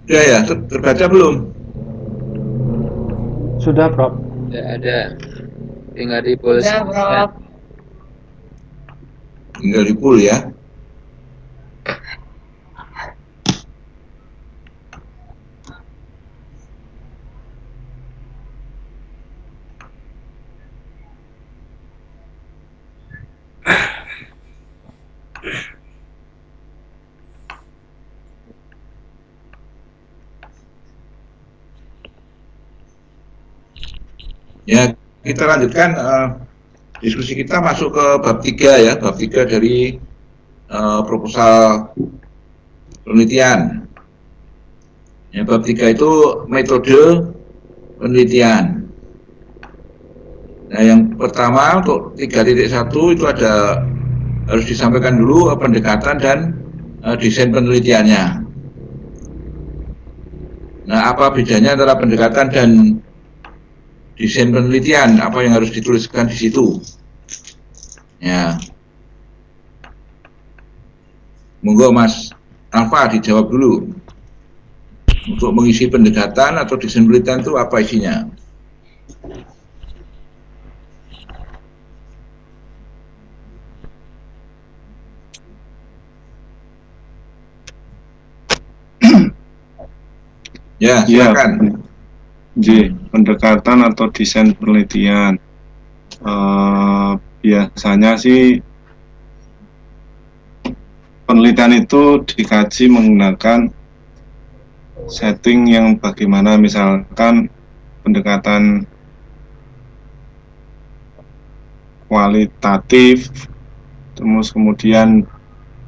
Ya, terbaca belum? Sudah, Prof. Tidak ada. Tinggal di pull Udah, Prof. Tinggal di pool ya. Ya, kita lanjutkan diskusi kita masuk ke bab 3 ya, bab 3 dari proposal penelitian. Ya, bab 3 itu metode penelitian. Nah, yang pertama untuk 3.1 itu ada harus disampaikan dulu pendekatan dan desain penelitiannya. Nah, apa bedanya antara pendekatan dan desain penelitian? Apa yang harus dituliskan di situ? Ya, monggo Mas Alfa dijawab dulu. Untuk mengisi pendekatan atau desain penelitian itu apa isinya? Ya, silakan. J. Pendekatan atau desain penelitian. Biasanya sih penelitian itu dikaji menggunakan setting yang bagaimana, misalkan pendekatan kualitatif, terus kemudian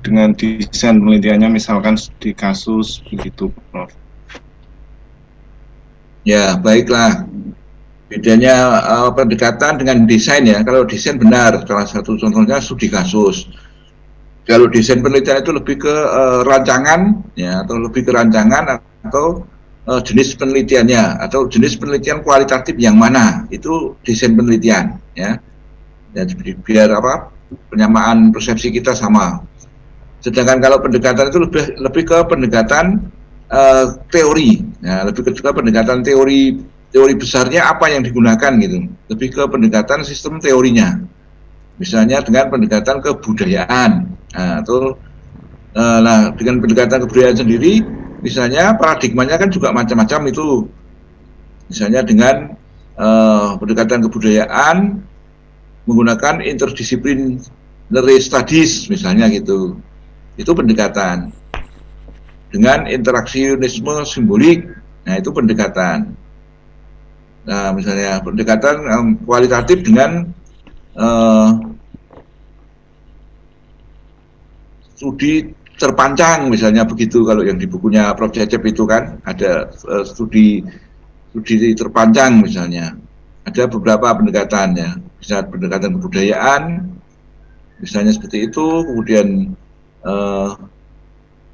dengan desain penelitiannya misalkan di kasus begitu, Prof. Ya, baiklah. Bedanya pendekatan dengan desain ya. Kalau desain benar, salah satu contohnya studi kasus. Kalau desain penelitian itu lebih ke rancangan ya, atau lebih ke rancangan atau jenis penelitiannya atau jenis penelitian kualitatif yang mana, itu desain penelitian ya. Ya, biar apa, penyamaan persepsi kita sama. Sedangkan kalau pendekatan itu lebih ke pendekatan teori, ya, lebih ke pendekatan teori besarnya apa yang digunakan gitu, lebih ke pendekatan sistem teorinya. Misalnya dengan pendekatan kebudayaan, atau dengan pendekatan kebudayaan sendiri, misalnya paradigmanya kan juga macam-macam itu. Misalnya dengan pendekatan kebudayaan menggunakan interdisciplinary studies misalnya gitu. Itu pendekatan. Dengan interaksionisme simbolik, nah itu pendekatan. Nah, misalnya pendekatan kualitatif dengan studi terpancang misalnya begitu. Kalau yang di bukunya Prof. Cecep itu kan ada studi terpancang misalnya. Ada beberapa pendekatannya, bisa pendekatan kebudayaan misalnya seperti itu, kemudian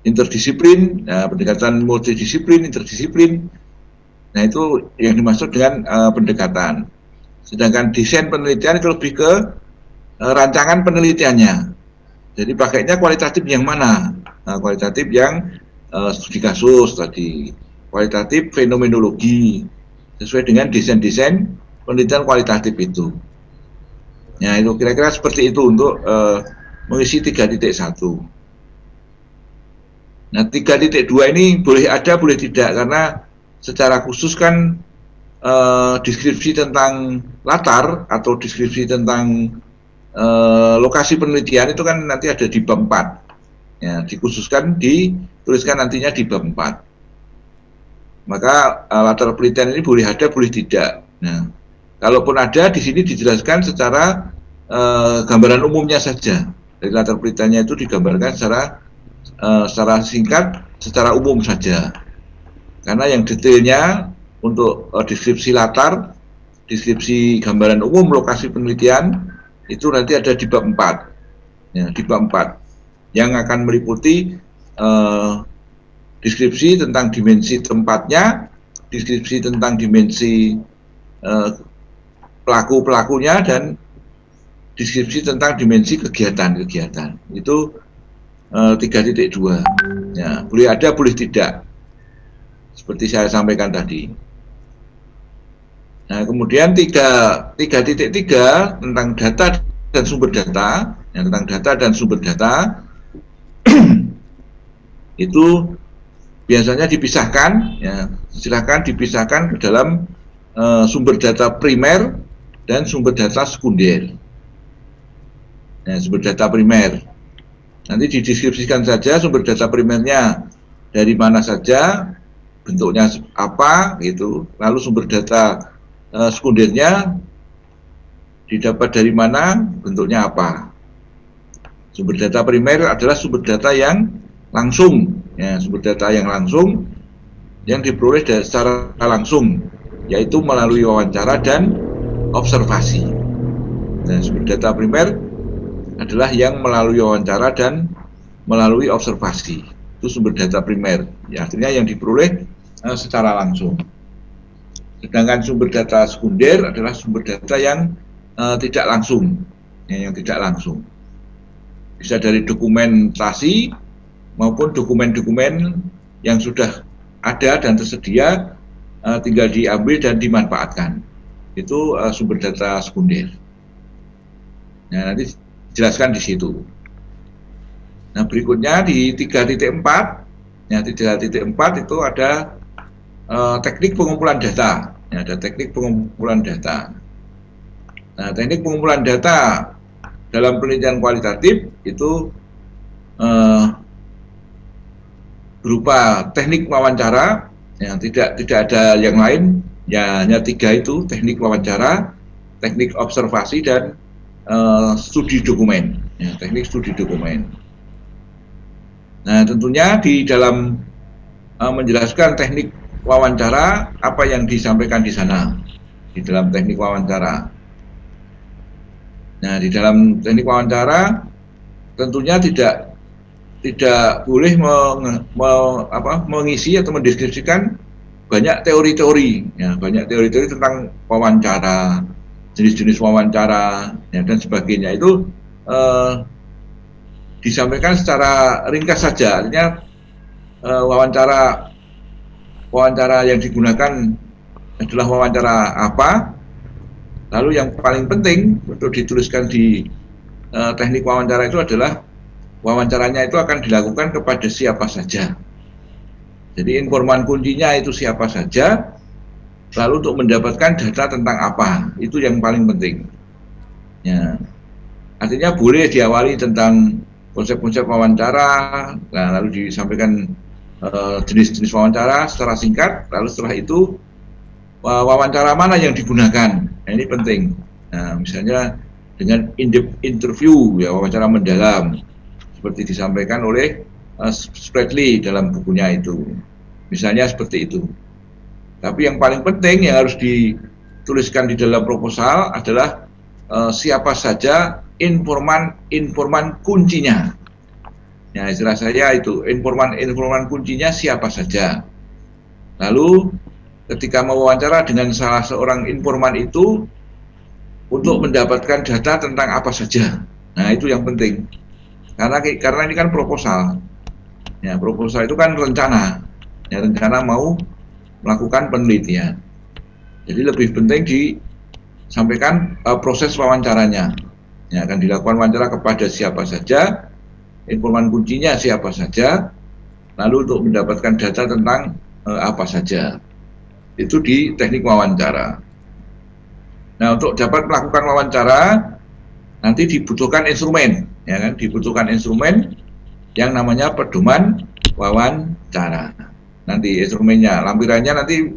interdisiplin, pendekatan multidisiplin, interdisiplin. Nah, itu yang dimaksud dengan pendekatan. Sedangkan desain penelitian itu lebih ke rancangan penelitiannya. Jadi pakainya kualitatif yang mana? Nah, kualitatif yang studi kasus tadi, kualitatif fenomenologi, sesuai dengan desain-desain penelitian kualitatif itu. Nah, itu kira-kira seperti itu untuk mengisi 3.1. Nah, 3.2 ini boleh ada, boleh tidak, karena secara khusus kan deskripsi tentang latar atau deskripsi tentang lokasi penelitian itu kan nanti ada di bab 4. Ya, dikhususkan, dituliskan nantinya di bab 4. Maka latar penelitian ini boleh ada, boleh tidak. Nah, kalaupun ada, di sini dijelaskan secara gambaran umumnya saja. Dari latar penelitiannya itu digambarkan secara singkat, secara umum saja. Karena yang detailnya untuk deskripsi latar, deskripsi gambaran umum lokasi penelitian itu nanti ada di bab 4. Ya, di bab 4 yang akan meliputi deskripsi tentang dimensi tempatnya, deskripsi tentang dimensi pelaku-pelakunya dan deskripsi tentang dimensi kegiatan-kegiatan. Itu 3.2. Ya, boleh ada, boleh tidak. Seperti saya sampaikan tadi. Nah, kemudian 3.3 tentang data dan sumber data, ya, tentang data dan sumber data itu biasanya dipisahkan, ya, silakan dipisahkan ke dalam sumber data primer dan sumber data sekunder. Ya, sumber data primer nanti dideskripsikan saja sumber data primernya dari mana saja, bentuknya apa, gitu. Lalu sumber data sekundernya didapat dari mana, bentuknya apa. Sumber data primer adalah sumber data yang langsung, ya, sumber data yang langsung yang diperoleh secara langsung, yaitu melalui wawancara dan observasi. Dan sumber data primer adalah yang melalui wawancara dan melalui observasi. Itu sumber data primer, ya, artinya yang diperoleh secara langsung. Sedangkan sumber data sekunder adalah sumber data yang tidak langsung, ya, yang tidak langsung. Bisa dari dokumentasi maupun dokumen-dokumen yang sudah ada dan tersedia, tinggal diambil dan dimanfaatkan. Itu sumber data sekunder. Nah, nanti jelaskan di situ. Nah, berikutnya di 3.4, ya, 3.4 itu ada teknik pengumpulan data. Ya, ada teknik pengumpulan data. Nah, teknik pengumpulan data dalam penelitian kualitatif itu berupa teknik wawancara, yang tidak ada yang lain, ya, hanya 3 itu: teknik wawancara, teknik observasi, dan studi dokumen, ya, teknik studi dokumen. Nah, tentunya di dalam menjelaskan teknik wawancara, apa yang disampaikan di sana di dalam teknik wawancara. Nah, di dalam teknik wawancara tentunya tidak boleh mengisi atau mendeskripsikan banyak teori-teori, ya, banyak teori-teori tentang wawancara, jenis-jenis wawancara, ya, dan sebagainya. Itu disampaikan secara ringkas saja. Artinya wawancara yang digunakan adalah wawancara apa, lalu yang paling penting untuk dituliskan di teknik wawancara itu adalah wawancaranya itu akan dilakukan kepada siapa saja. Jadi informan kuncinya itu siapa saja, lalu untuk mendapatkan data tentang apa, itu yang paling penting. Ya, artinya boleh diawali tentang konsep-konsep wawancara, nah, lalu disampaikan jenis-jenis wawancara secara singkat, lalu setelah itu wawancara mana yang digunakan, nah, ini penting. Nah, misalnya dengan in-depth interview, ya, wawancara mendalam, seperti disampaikan oleh Spradley dalam bukunya itu, misalnya seperti itu. Tapi yang paling penting yang harus dituliskan di dalam proposal adalah siapa saja informan kuncinya. Ya, istilah saya itu informan kuncinya siapa saja. Lalu ketika mewawancara dengan salah seorang informan itu untuk mendapatkan data tentang apa saja. Nah, itu yang penting. Karena ini kan proposal. Ya, proposal itu kan rencana. Ya, rencana mau melakukan penelitian. Jadi lebih penting disampaikan proses wawancaranya. Ya, akan dilakukan wawancara kepada siapa saja, informan kuncinya siapa saja, lalu untuk mendapatkan data tentang apa saja. Itu di teknik wawancara. Nah, untuk dapat melakukan wawancara nanti dibutuhkan instrumen, ya kan? Dibutuhkan instrumen yang namanya pedoman wawancara. Nanti instrumennya, lampirannya nanti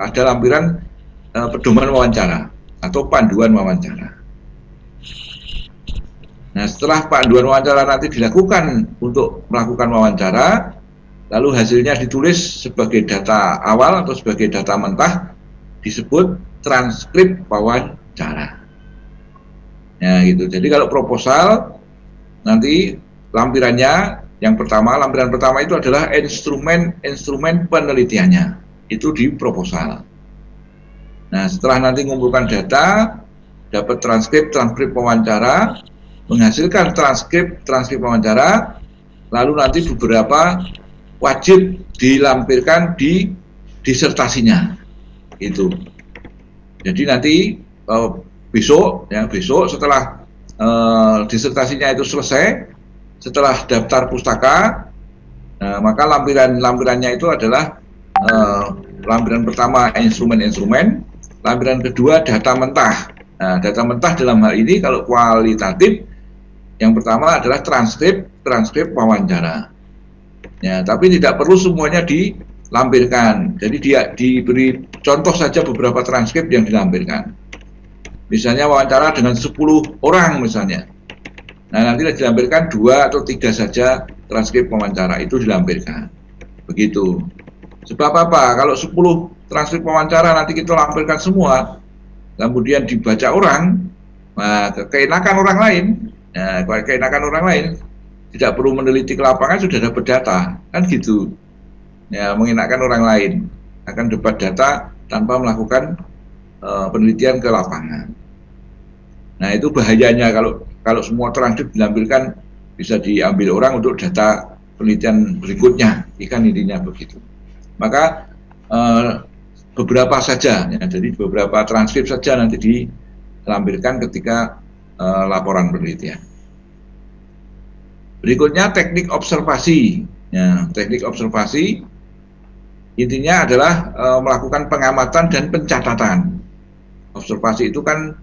ada lampiran pedoman wawancara atau panduan wawancara. Nah, setelah panduan wawancara nanti dilakukan untuk melakukan wawancara, lalu hasilnya ditulis sebagai data awal atau sebagai data mentah, disebut transkrip wawancara. Ya, gitu. Jadi kalau proposal nanti lampirannya yang pertama, lampiran pertama itu adalah instrumen penelitiannya. Itu di proposal. Nah, setelah nanti mengumpulkan data, dapat transkrip wawancara, menghasilkan transkrip wawancara, lalu nanti beberapa wajib dilampirkan di disertasinya itu. Jadi nanti besok setelah disertasinya itu selesai, setelah daftar pustaka, maka lampirannya itu adalah lampiran pertama instrumen-instrumen, lampiran kedua data mentah. Nah, data mentah dalam hal ini kalau kualitatif, yang pertama adalah transkrip wawancara. Ya, tapi tidak perlu semuanya dilampirkan. Jadi dia diberi contoh saja beberapa transkrip yang dilampirkan. Misalnya wawancara dengan 10 orang misalnya. Nah, nanti dilampirkan 2 atau 3 saja transkrip wawancara itu dilampirkan. Begitu. Sebab apa? Kalau 10 transkrip wawancara nanti kita lampirkan semua, kemudian dibaca orang, nah, keenakan orang lain. Nah, keenakan orang lain tidak perlu meneliti ke lapangan sudah dapat data, kan gitu. Ya, mengenakan orang lain akan dapat data tanpa melakukan penelitian ke lapangan. Nah, itu bahayanya kalau semua transkrip dilampirkan bisa diambil orang untuk data penelitian berikutnya, ikan intinya begitu. Maka beberapa saja, ya, jadi beberapa transkrip saja nanti dilampirkan ketika laporan penelitian. Berikutnya teknik observasi. Ya, teknik observasi intinya adalah melakukan pengamatan dan pencatatan. Observasi itu kan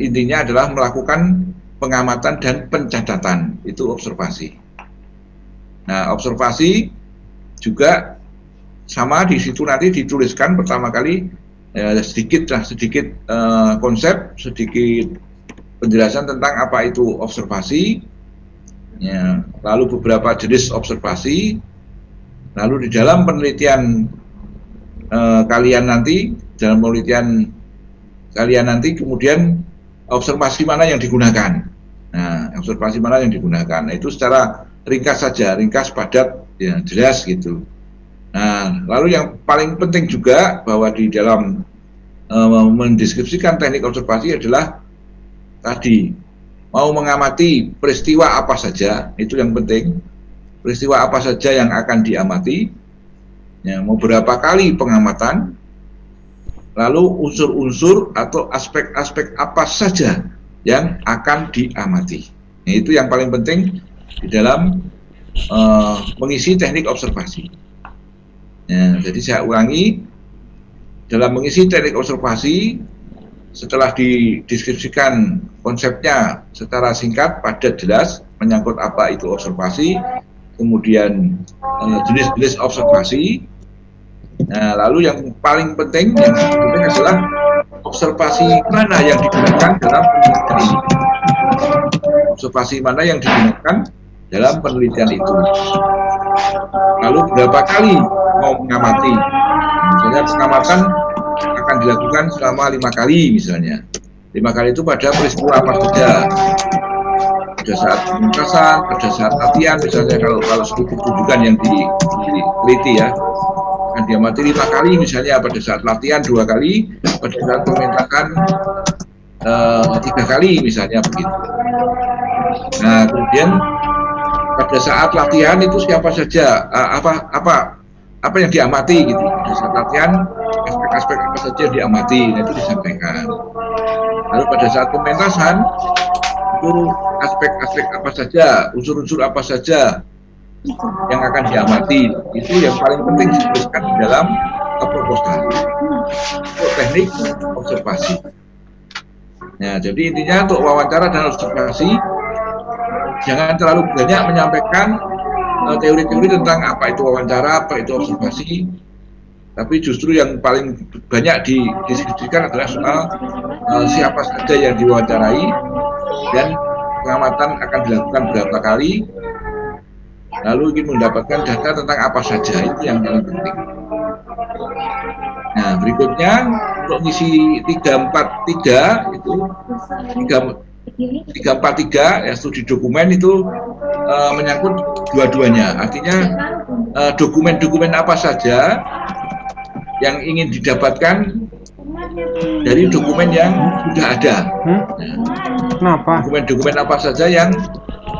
intinya adalah melakukan pengamatan dan pencatatan, itu observasi. Nah, observasi juga sama di situ nanti dituliskan pertama kali sedikit konsep, sedikit penjelasan tentang apa itu observasi. Ya, lalu beberapa jenis observasi, lalu di dalam penelitian kalian nanti kemudian observasi mana yang digunakan. Nah, observasi mana yang digunakan. Nah, itu secara ringkas saja, ringkas, padat, ya, jelas gitu. Nah, lalu yang paling penting juga bahwa di dalam mendeskripsikan teknik observasi adalah tadi mau mengamati peristiwa apa saja, itu yang penting. Peristiwa apa saja yang akan diamati, ya, mau berapa kali pengamatan, lalu unsur-unsur atau aspek-aspek apa saja yang akan diamati. Nah, itu yang paling penting di dalam mengisi teknik observasi. Ya, jadi saya ulangi, dalam mengisi teknik observasi, setelah dideskripsikan konsepnya secara singkat, padat, jelas, menyangkut apa itu observasi, kemudian jenis-jenis observasi. Nah, lalu yang paling penting adalah observasi mana yang digunakan dalam penelitian ini. Observasi mana yang digunakan dalam penelitian itu. Lalu berapa kali mau mengamati. Misalnya pengamatan akan dilakukan selama 5 kali misalnya. 5 kali itu pada peristiwa apa saja. Pada saat pementasan, pada saat latihan, misalnya kalau studi rujukan yang diteliti ya, akan diamati 5 kali misalnya pada saat latihan 2 kali, pada saat pementasan 3 kali misalnya begitu. Nah, kemudian pada saat latihan itu siapa saja, apa yang diamati gitu. Pada saat latihan aspek-aspek apa saja yang diamati, nah itu disampaikan. Lalu pada saat pementasan itu aspek-aspek apa saja, unsur-unsur apa saja yang akan diamati, itu yang paling penting dituliskan di dalam proposal untuk teknik observasi. Nah, jadi intinya untuk wawancara dan observasi jangan terlalu banyak menyampaikan teori-teori tentang apa itu wawancara, apa itu observasi, tapi justru yang paling banyak didiskusikan adalah soal siapa saja yang diwawancarai dan pengamatan akan dilakukan berapa kali, lalu ingin mendapatkan data tentang apa saja, itu yang paling penting. Nah, berikutnya untuk ngisi 343 itu 343 ya, studi dokumen itu menyangkut dua-duanya. Artinya dokumen-dokumen apa saja yang ingin didapatkan dari dokumen yang sudah ada. Kenapa? Dokumen-dokumen apa saja yang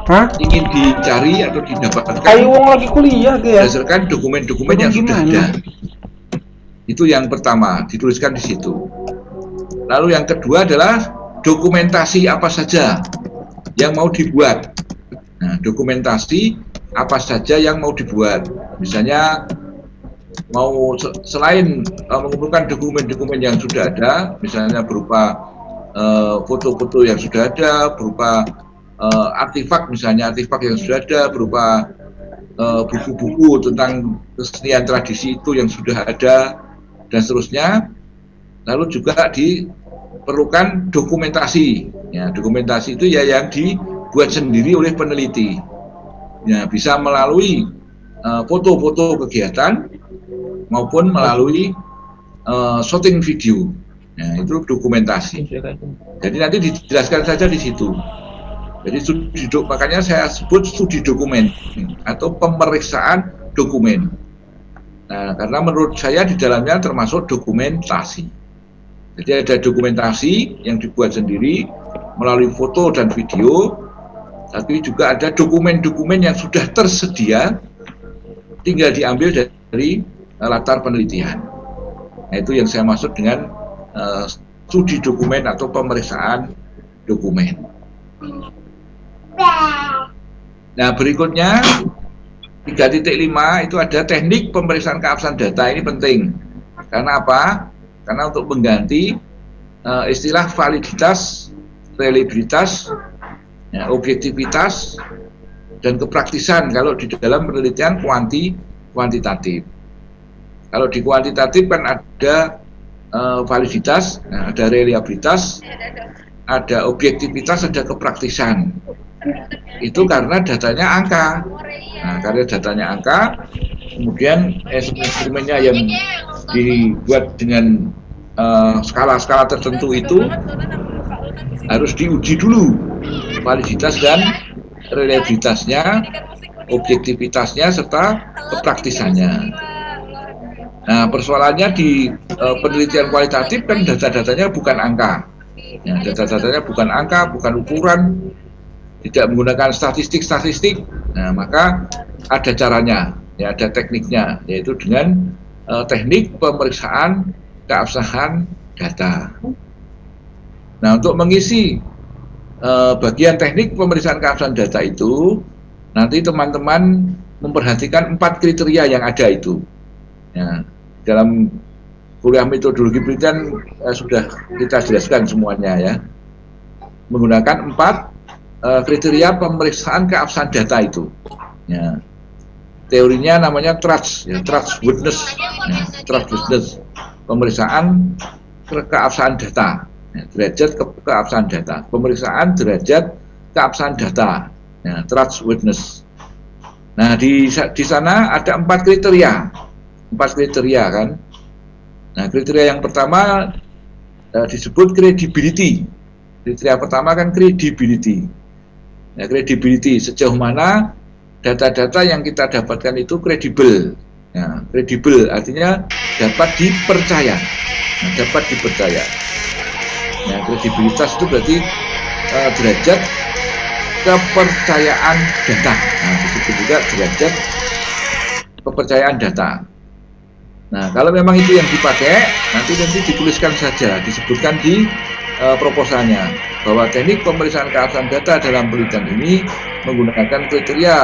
Hah? ingin dicari atau didapatkan Ayo wong lagi kuliah ya. berdasarkan dokumen-dokumen yang sudah ada. Itu yang pertama, dituliskan di situ. Lalu yang kedua adalah dokumentasi apa saja yang mau dibuat. Nah, dokumentasi apa saja yang mau dibuat. Misalnya mau selain mengumpulkan dokumen-dokumen yang sudah ada, misalnya berupa foto-foto yang sudah ada, berupa artefak, misalnya artefak yang sudah ada, berupa buku-buku tentang kesenian tradisi itu yang sudah ada, dan seterusnya. Lalu juga diperlukan dokumentasi. Ya, dokumentasi itu ya yang dibuat sendiri oleh peneliti. Ya, bisa melalui foto-foto kegiatan maupun melalui shooting video. Nah, itu dokumentasi. Jadi nanti dijelaskan saja di situ. Jadi makanya saya sebut studi dokumen atau pemeriksaan dokumen. Nah, karena menurut saya di dalamnya termasuk dokumentasi. Jadi ada dokumentasi yang dibuat sendiri melalui foto dan video, tapi juga ada dokumen-dokumen yang sudah tersedia, tinggal diambil dari latar penelitian. Nah, itu yang saya maksud dengan studi dokumen atau pemeriksaan dokumen. Nah, berikutnya 3.5 itu ada teknik pemeriksaan keabsahan data. Ini penting. Karena apa? Karena untuk mengganti istilah validitas, reliabilitas, ya, objektivitas, dan kepraktisan kalau di dalam penelitian kuantitatif. Kalau di kuantitatif kan ada validitas, ada reliabilitas, ada objektivitas, ada kepraktisan. Itu karena datanya angka. Nah, karena datanya angka, kemudian instrumennya yang dibuat dengan skala-skala tertentu itu harus diuji dulu validitas dan reliabilitasnya, objektivitasnya, serta kepraktisannya. Nah, persoalannya di penelitian kualitatif kan data-datanya bukan angka. Ya, data-datanya bukan angka, bukan ukuran, tidak menggunakan statistik. Nah, maka ada caranya, ya, ada tekniknya, yaitu dengan teknik pemeriksaan keabsahan data. Nah, untuk mengisi bagian teknik pemeriksaan keabsahan data itu, nanti teman-teman memperhatikan 4 kriteria yang ada itu. Ya, dalam kuliah metodologi penelitian sudah kita jelaskan semuanya, ya. Menggunakan 4 kriteria pemeriksaan keabsahan data itu. Ya. Teorinya namanya TRUST, ya, trustworthiness, ya, trustworthiness, pemeriksaan keabsahan data, ya, derajat keabsahan data, pemeriksaan derajat keabsahan data, ya, trustworthiness. Nah, di sana ada 4 kriteria kan. Nah, kriteria yang pertama disebut credibility. Kriteria pertama kan credibility. Nah, credibility, sejauh mana data-data yang kita dapatkan itu kredibel. Nah, kredibel artinya dapat dipercaya. Nah, dapat dipercaya. Nah, kredibilitas itu berarti derajat kepercayaan data. Nah, disebut juga derajat kepercayaan data. Nah, kalau memang itu yang dipakai, nanti dituliskan saja, disebutkan di proposalnya bahwa teknik pemeriksaan keabsahan data dalam penelitian ini menggunakan kriteria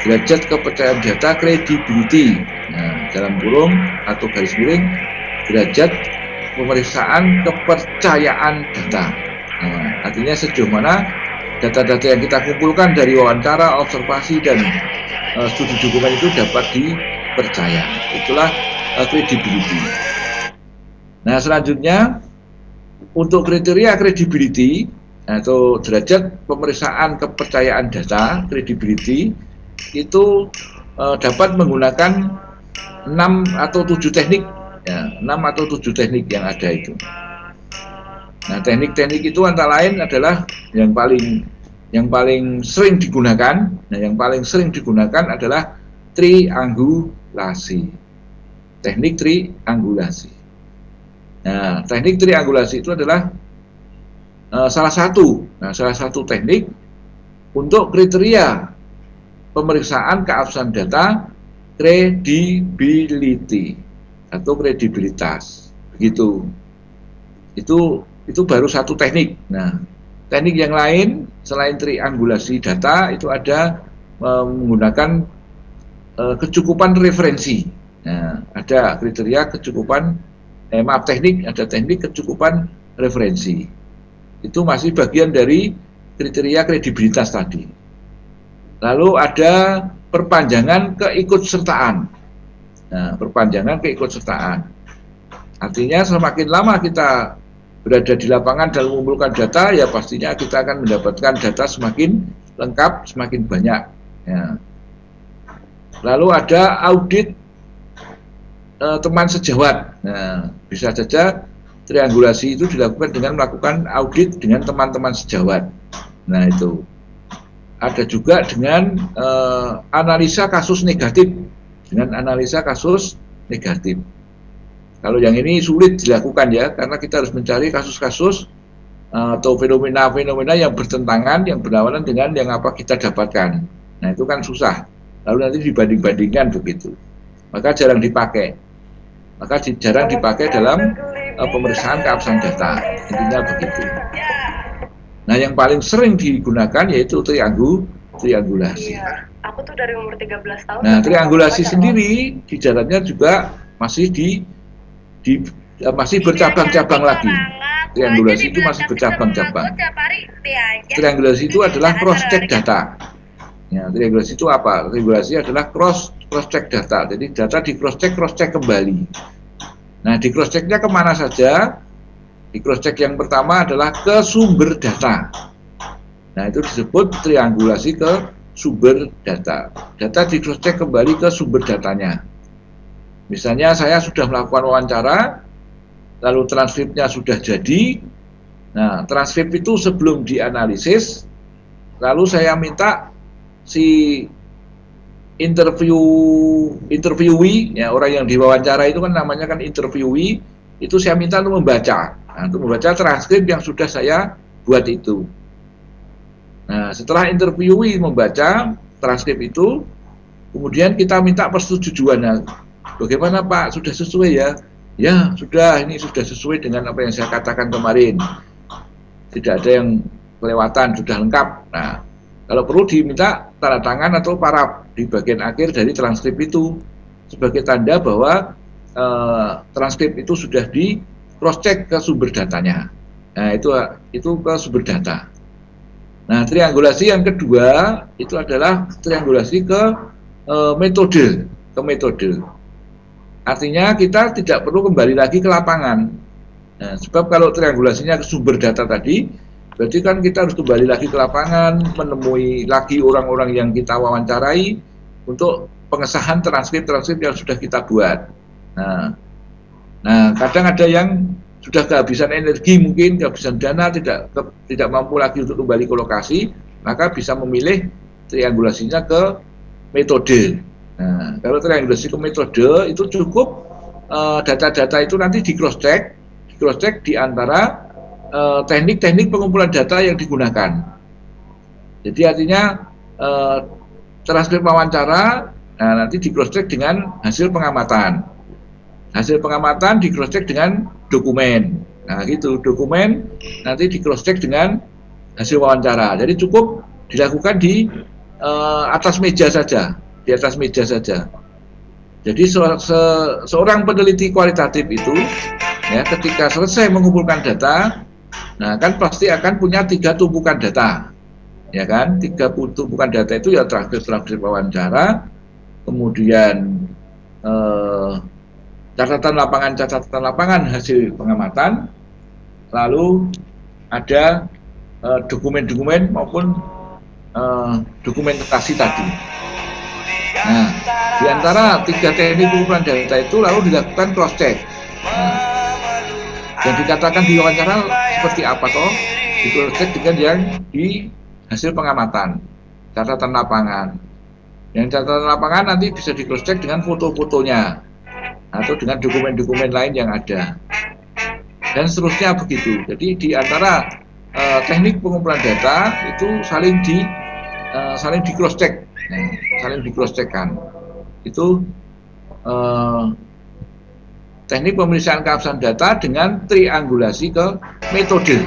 derajat kepercayaan data credibility. Nah, dalam kurung atau garis miring derajat pemeriksaan kepercayaan data. Nah, artinya sejauh mana data-data yang kita kumpulkan dari wawancara, observasi, dan studi dokumen itu dapat dipercaya. Itulah credibility. Nah, selanjutnya untuk kriteria credibility atau derajat pemeriksaan kepercayaan data credibility itu dapat menggunakan 6 atau 7 teknik, ya, 6 atau 7 teknik yang ada itu. Nah, teknik-teknik itu antara lain adalah yang paling sering digunakan. Nah, yang paling sering digunakan adalah triangulasi. Teknik triangulasi. Nah, teknik triangulasi itu adalah salah satu teknik untuk kriteria pemeriksaan keabsahan data credibility atau kredibilitas. Begitu. Itu baru satu teknik. Nah, teknik yang lain selain triangulasi data itu ada menggunakan kecukupan referensi. Nah, ada kriteria kecukupan ada teknik kecukupan referensi. Itu masih bagian dari kriteria kredibilitas tadi. Lalu ada perpanjangan keikutsertaan. Nah, perpanjangan keikutsertaan. Artinya semakin lama kita berada di lapangan dan mengumpulkan data, ya pastinya kita akan mendapatkan data semakin lengkap, semakin banyak. Ya. Lalu ada audit teman sejawat. Nah, bisa saja triangulasi itu dilakukan dengan melakukan audit dengan teman-teman sejawat. Nah, itu. Ada juga dengan analisa kasus negatif. Dengan analisa kasus negatif. Kalau yang ini sulit dilakukan ya, karena kita harus mencari kasus-kasus atau fenomena-fenomena yang bertentangan, yang berlawanan dengan yang apa kita dapatkan. Nah, itu kan susah. Lalu nanti dibanding-bandingkan begitu. Maka jarang dipakai. Jarang dipakai dalam pemeriksaan keabsahan data. Intinya begitu. Nah, yang paling sering digunakan yaitu triangulasi. Iya, aku tuh dari umur 13 tahun. Nah, triangulasi sendiri di jalannya juga masih masih bercabang-cabang lagi. Triangulasi itu masih bercabang-cabang. Triangulasi itu adalah cross-check data. Ya, triangulasi itu apa? Triangulasi adalah cross-check data. Jadi data di cross-check kembali. Nah, di cross-checknya kemana saja? Di cross-check yang pertama adalah ke sumber data. Nah, itu disebut triangulasi ke sumber data. Data di cross-check kembali ke sumber datanya. Misalnya saya sudah melakukan wawancara, lalu transkripnya sudah jadi. Nah, transkrip itu sebelum dianalisis, lalu saya minta si interviewee, ya, orang yang diwawancara itu kan namanya kan interviewee, itu saya minta untuk membaca. Nah, untuk membaca transkrip yang sudah saya buat itu. Nah, setelah interviewee membaca transkrip itu, kemudian kita minta persetujuan. Bagaimana Pak, sudah sesuai ya? Ya, sudah, ini sudah sesuai dengan apa yang saya katakan kemarin. Tidak ada yang kelewatan, sudah lengkap. Nah, kalau perlu diminta tanda tangan atau paraf di bagian akhir dari transkrip itu sebagai tanda bahwa transkrip itu sudah di cross-check ke sumber datanya. Nah, itu ke sumber data. Nah, triangulasi yang kedua itu adalah triangulasi ke metode. Artinya kita tidak perlu kembali lagi ke lapangan. Nah, sebab kalau triangulasinya ke sumber data tadi, berarti kan kita harus kembali lagi ke lapangan, menemui lagi orang-orang yang kita wawancarai untuk pengesahan transkrip yang sudah kita buat. Nah, kadang ada yang sudah kehabisan energi, mungkin kehabisan dana, tidak mampu lagi untuk kembali ke lokasi, maka bisa memilih triangulasinya ke metode. Nah, kalau triangulasi ke metode itu cukup data-data itu nanti di cross check di antara teknik-teknik pengumpulan data yang digunakan. Jadi artinya transkrip wawancara nanti di cross check dengan hasil pengamatan. Hasil pengamatan di cross check dengan dokumen. Nah, gitu, dokumen nanti di cross check dengan hasil wawancara. Jadi cukup dilakukan di atas meja saja. Di atas meja saja. Jadi seorang peneliti kualitatif itu ya, ketika selesai mengumpulkan data, nah kan pasti akan punya 3 tumpukan data, ya kan? 3 tumpukan data itu ya transkrip wawancara, kemudian catatan lapangan hasil pengamatan, lalu ada dokumen-dokumen maupun dokumentasi tadi. Nah, di antara 3 teknik pengumpulan data itu lalu dilakukan cross check. Nah, yang dikatakan di wawancara seperti apa toh? Di cross check dengan yang di hasil pengamatan, catatan lapangan. Yang catatan lapangan nanti bisa di cross check dengan foto-fotonya atau dengan dokumen-dokumen lain yang ada. dan seterusnya begitu. Jadi di antara teknik pengumpulan data itu saling di cross check, saling di cross checkkan. Itu teknik pemeriksaan keabsahan data dengan triangulasi ke metode.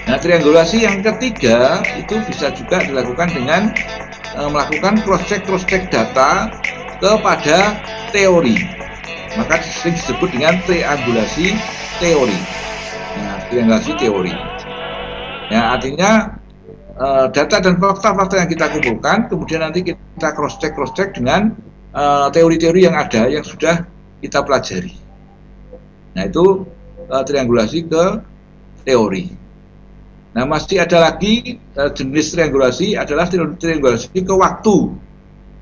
Nah, triangulasi yang ketiga itu bisa juga dilakukan dengan melakukan cross check data kepada teori. Maka sering disebut dengan triangulasi teori. Nah, triangulasi teori. Ya, artinya data dan fakta-fakta yang kita kumpulkan, kemudian nanti kita cross check dengan teori-teori yang ada yang sudah kita pelajari. Nah, itu triangulasi ke teori. Nah, masih ada lagi jenis triangulasi adalah triangulasi ke waktu.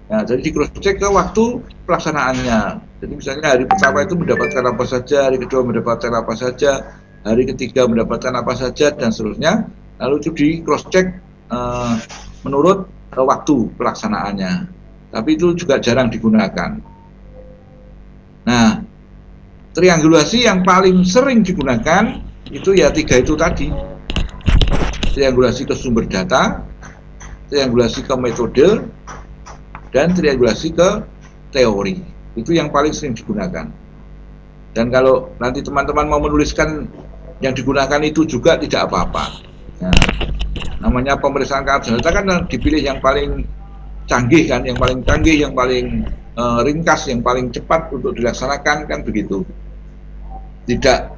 Nah, jadi di cross check ke waktu pelaksanaannya. Jadi misalnya hari pertama itu mendapatkan apa saja, hari kedua mendapatkan apa saja, hari ketiga mendapatkan apa saja, dan seterusnya. Lalu itu di cross check menurut waktu pelaksanaannya. Tapi itu juga jarang digunakan. Nah, triangulasi yang paling sering digunakan itu ya 3 itu tadi. Triangulasi ke sumber data, triangulasi ke metode, dan triangulasi ke teori. Itu yang paling sering digunakan. Dan kalau nanti teman-teman mau menuliskan yang digunakan itu juga tidak apa-apa. Nah, namanya pemeriksaan keabsahan data kan dipilih yang paling canggih kan, yang paling canggih, yang paling ringkas, yang paling cepat untuk dilaksanakan kan begitu. Tidak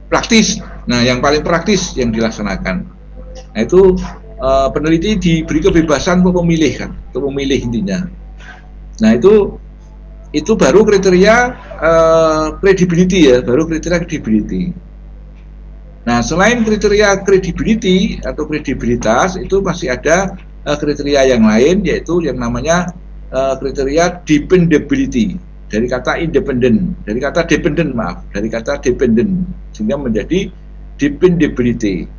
praktis. Nah, yang paling praktis yang dilaksanakan. Nah, itu peneliti diberi kebebasan untuk memilih kan, untuk memilih intinya. Nah, itu baru kriteria credibility ya, baru kriteria credibility. Nah, selain kriteria credibility atau kredibilitas, itu masih ada kriteria yang lain, yaitu yang namanya kriteria dependability, dari kata independent, dari kata dependent, sehingga menjadi dependability.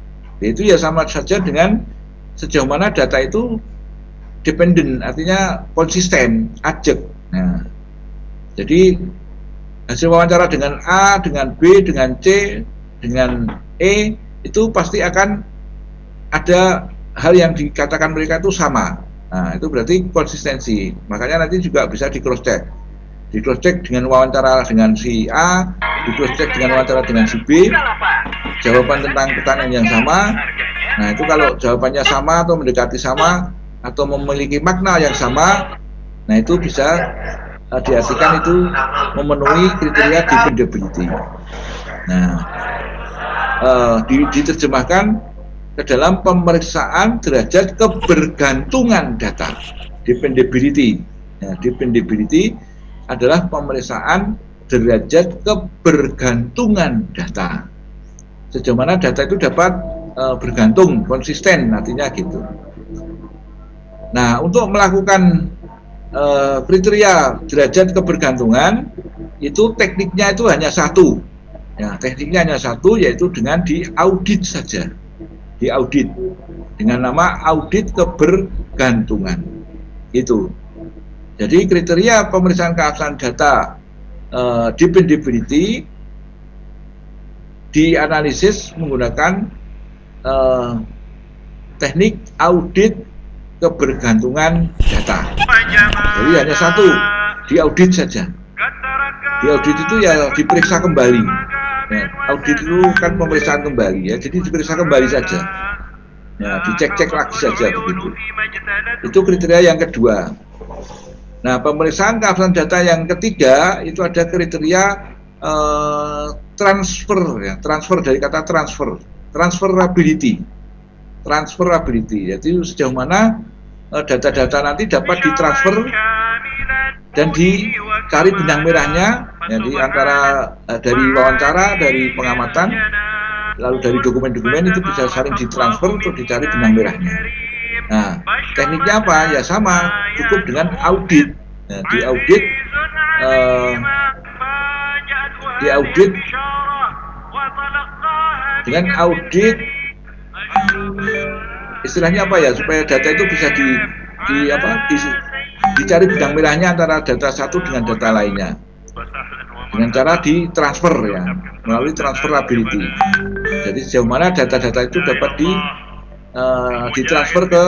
Yaitu ya sama saja dengan sejauh mana data itu dependent, artinya konsisten, ajak. Nah, jadi hasil wawancara dengan A, dengan B, dengan C, dengan E itu pasti akan ada hal yang dikatakan mereka itu sama. Nah, itu berarti konsistensi. Makanya nanti juga bisa di cross check. Di cross check dengan wawancara dengan si A, di cross check dengan wawancara dengan si B, jawaban tentang pertanyaan yang sama. Nah, itu kalau jawabannya sama atau mendekati sama atau memiliki makna yang sama, nah itu bisa diartikan itu memenuhi kriteria dependability. Nah, diterjemahkan ke dalam pemeriksaan derajat kebergantungan data, dependability. Nah, dependability adalah pemeriksaan derajat kebergantungan data. Sejauh mana data itu dapat bergantung, konsisten, artinya gitu. Nah, untuk melakukan kriteria derajat kebergantungan itu tekniknya itu hanya satu. Ya, tekniknya hanya satu, yaitu dengan diaudit saja. Diaudit dengan nama audit kebergantungan. Itu. Jadi kriteria pemeriksaan keabsahan data dependability dianalisis menggunakan teknik audit kebergantungan data. Jadi hanya satu, diaudit saja. Diaudit itu ya diperiksa kembali. Ya, audit itu kan pemeriksaan kembali ya, jadi diperiksa kembali saja. Ya, dicek-cek lagi saja begitu. Itu kriteria yang kedua. Nah, pemeriksaan keabsahan data yang ketiga itu ada kriteria transfer ya, transfer dari kata transferability. Jadi sejauh mana data-data nanti dapat ditransfer dan dicari benang merahnya, jadi antara dari wawancara, dari pengamatan, lalu dari dokumen-dokumen itu bisa saling ditransfer untuk dicari benang merahnya. Nah, tekniknya apa? Ya sama, cukup dengan audit. Nah, diaudit dengan audit, istilahnya apa ya, supaya data itu bisa dicari benang merahnya antara data satu dengan data lainnya. dengan cara ditransfer ya, melalui transferability. Jadi sejauh mana data-data itu dapat ditransfer ke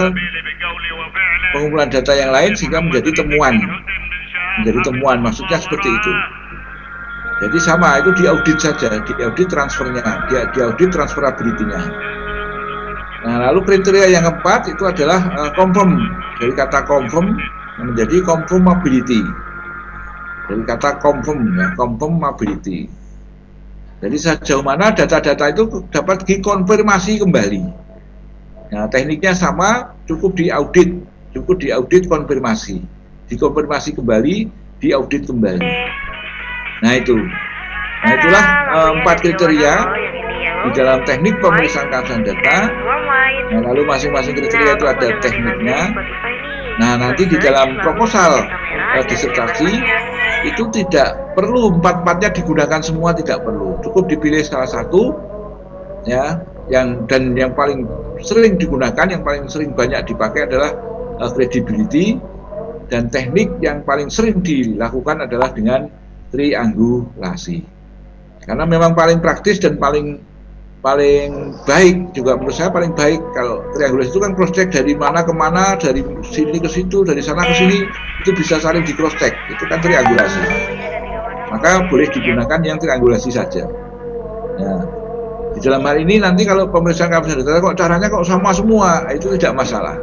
pengumpulan data yang lain sehingga menjadi temuan. Maksudnya seperti itu. Jadi sama, itu diaudit saja, diaudit transfernya, diaudit transferability-nya. Nah, lalu kriteria yang keempat itu adalah confirm, dari kata confirm menjadi confirmability. Dari kata confirm ya, confirmability. Jadi sejauh mana data-data itu dapat dikonfirmasi kembali. Nah, tekniknya sama, cukup diaudit konfirmasi, dikonfirmasi kembali, diaudit kembali. Nah itulah 4 kriteria di dalam teknik pemeriksaan keabsahan data. Nah, lalu masing-masing kriteria itu ada tekniknya. Nah, nanti di dalam proposal disertasi itu tidak perlu 4-4-nya digunakan semua, tidak perlu. Cukup dipilih salah satu ya, yang paling sering digunakan, yang paling sering banyak dipakai adalah credibility, dan teknik yang paling sering dilakukan adalah dengan triangulasi. Karena memang paling praktis dan paling baik juga, menurut saya paling baik. Kalau triangulasi itu kan cross check dari mana ke mana, dari sini ke situ, dari sana ke sini, itu bisa saling di cross check, itu kan triangulasi. Maka boleh digunakan yang triangulasi saja. Nah, di dalam hal ini nanti kalau pemeriksaan keabsahan data kok caranya kok sama semua, itu tidak masalah.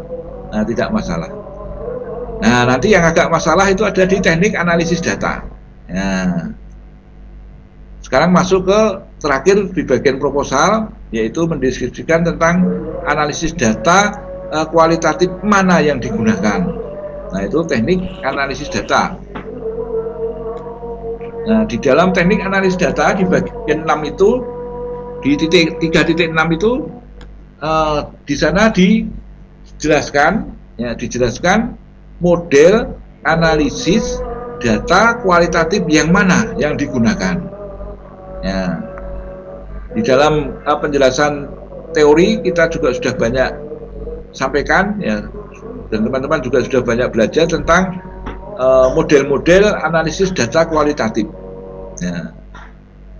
Nah, nanti yang agak masalah itu ada di teknik analisis data. Nah, sekarang masuk ke terakhir di bagian proposal, yaitu mendeskripsikan tentang analisis data kualitatif mana yang digunakan. Nah, itu teknik analisis data. Nah, di dalam teknik analisis data di bagian 6 itu, di titik 3.6 itu di sana dijelaskan model analisis data kualitatif yang mana yang digunakan. Ya, di dalam penjelasan teori kita juga sudah banyak sampaikan ya, dan teman-teman juga sudah banyak belajar tentang model-model analisis data kualitatif. Ya,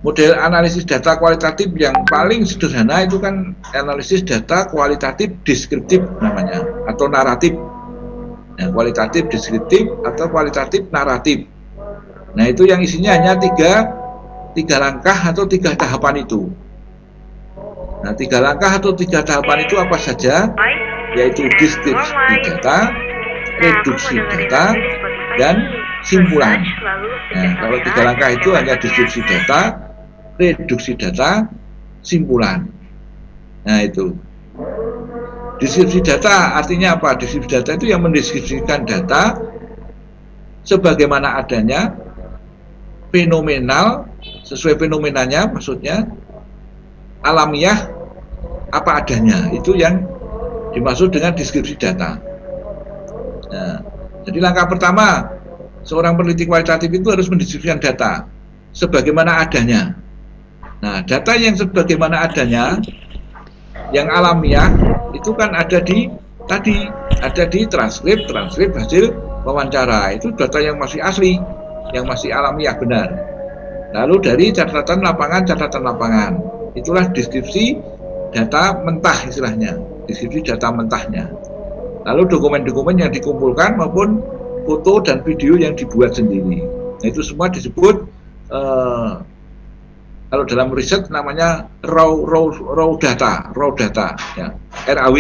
model analisis data kualitatif yang paling sederhana itu kan analisis data kualitatif deskriptif namanya, atau naratif. Ya, kualitatif deskriptif atau kualitatif naratif. Nah, itu yang isinya hanya tiga langkah atau 3 tahapan itu. Nah, 3 langkah atau 3 tahapan itu apa saja? Yaitu deskripsi data, reduksi data, dan simpulan. Nah, kalau 3 langkah itu hanya deskripsi data, reduksi data, simpulan. Nah, itu. Deskripsi data artinya apa? Deskripsi data itu yang mendeskripsikan data sebagaimana adanya, fenomenal, sesuai fenomenanya, maksudnya alamiah, apa adanya. Itu yang dimaksud dengan deskripsi data. Nah, jadi langkah pertama, seorang peneliti kualitatif itu harus mendeskripsikan data sebagaimana adanya. Nah, data yang sebagaimana adanya, yang alamiah, itu kan ada di transkrip hasil wawancara. Itu data yang masih asli, yang masih alamiah benar. Lalu dari catatan lapangan, itulah deskripsi data mentah istilahnya, deskripsi data mentahnya. Lalu dokumen-dokumen yang dikumpulkan maupun foto dan video yang dibuat sendiri. Nah, itu semua disebut kalau dalam riset namanya raw data ya, RAW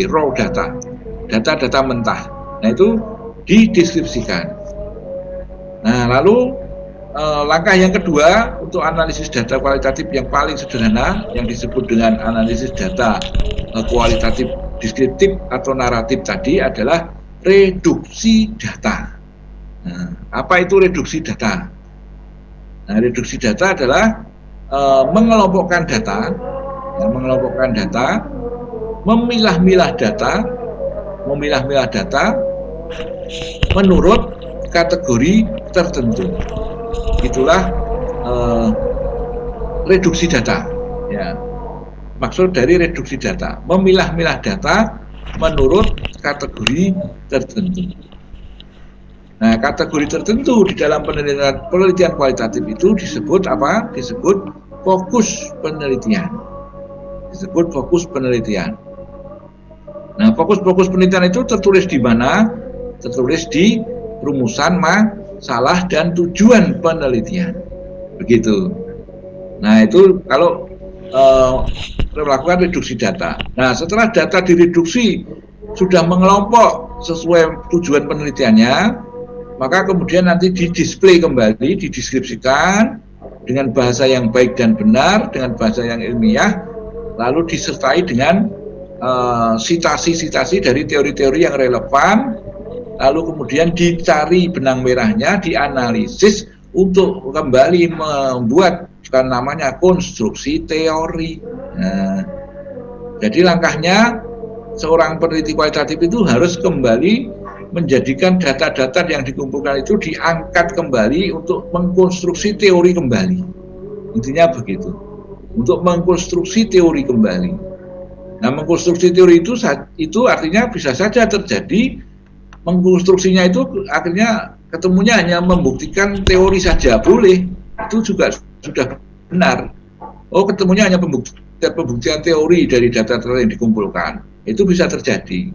raw data mentah. Nah, itu dideskripsikan. Nah, lalu langkah yang kedua untuk analisis data kualitatif yang paling sederhana yang disebut dengan analisis data kualitatif deskriptif atau naratif tadi adalah reduksi data. Nah, apa itu reduksi data? Nah, reduksi data adalah mengelompokkan data, memilah-milah data menurut kategori tertentu. Itulah reduksi data. Ya, maksud dari reduksi data, memilah-milah data menurut kategori tertentu. Nah, kategori tertentu di dalam penelitian kualitatif itu disebut apa? Disebut fokus penelitian. Disebut fokus penelitian. Nah, fokus-fokus penelitian itu tertulis di mana? Tertulis di rumusan masalah dan tujuan penelitian. Begitu. Nah, itu kalau melakukan reduksi data. Nah, setelah data direduksi sudah mengelompok sesuai tujuan penelitiannya, maka kemudian nanti didisplay kembali, dideskripsikan dengan bahasa yang baik dan benar, dengan bahasa yang ilmiah, lalu disertai dengan sitasi-sitasi dari teori-teori yang relevan, lalu kemudian dicari benang merahnya, dianalisis untuk kembali membuat namanya konstruksi teori. Nah, jadi langkahnya seorang peneliti kualitatif itu harus kembali menjadikan data-data yang dikumpulkan itu diangkat kembali untuk mengkonstruksi teori kembali. Intinya begitu. Untuk mengkonstruksi teori kembali. Nah, mengkonstruksi teori itu artinya bisa saja terjadi mengkonstruksinya itu akhirnya ketemunya hanya membuktikan teori saja, boleh. Itu juga sudah benar. Oh, ketemunya hanya pembuktian teori dari data-data yang dikumpulkan. Itu bisa terjadi.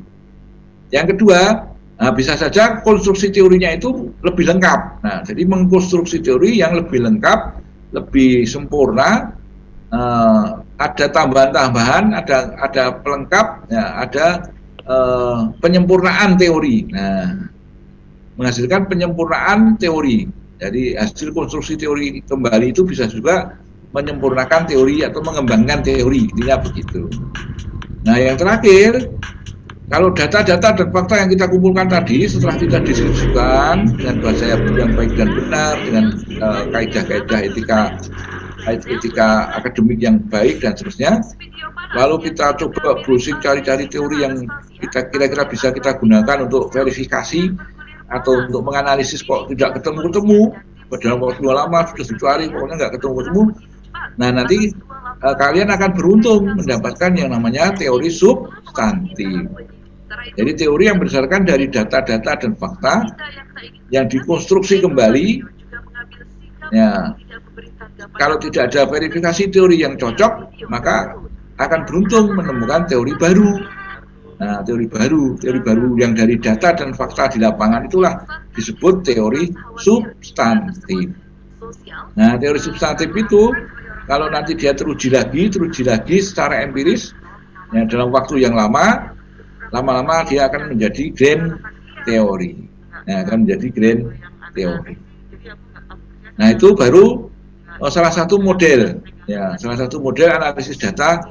Yang kedua, nah, bisa saja konstruksi teorinya itu lebih lengkap. Nah, jadi mengkonstruksi teori yang lebih lengkap, lebih sempurna, ada tambahan-tambahan, ada pelengkap, ya, ada penyempurnaan teori. Nah, menghasilkan penyempurnaan teori. Jadi hasil konstruksi teori kembali itu bisa juga menyempurnakan teori atau mengembangkan teori. Intinya begitu. Nah, yang terakhir, kalau data-data dan fakta yang kita kumpulkan tadi setelah kita diskusikan dengan bahasa yang baik dan benar, dengan kaidah-kaidah etika akademik yang baik dan seterusnya, lalu kita coba browsing cari-cari teori yang kita kira-kira bisa kita gunakan untuk verifikasi atau untuk menganalisis kok tidak ketemu-ketemu, dalam waktu lama sudah dicari pokoknya nggak ketemu-ketemu. Nah, nanti kalian akan beruntung mendapatkan yang namanya teori substantif. Jadi teori yang berdasarkan dari data-data dan fakta yang dikonstruksi kembali. Ya, kalau tidak ada verifikasi teori yang cocok, maka akan beruntung menemukan teori baru. Nah, teori baru yang dari data dan fakta di lapangan itulah disebut teori substantif. Nah, teori substantif itu kalau nanti dia teruji lagi secara empiris, ya, dalam waktu yang lama-lama dia akan menjadi grand teori. Nah, akan menjadi grand teori. Nah, itu baru salah satu model, ya, salah satu model analisis data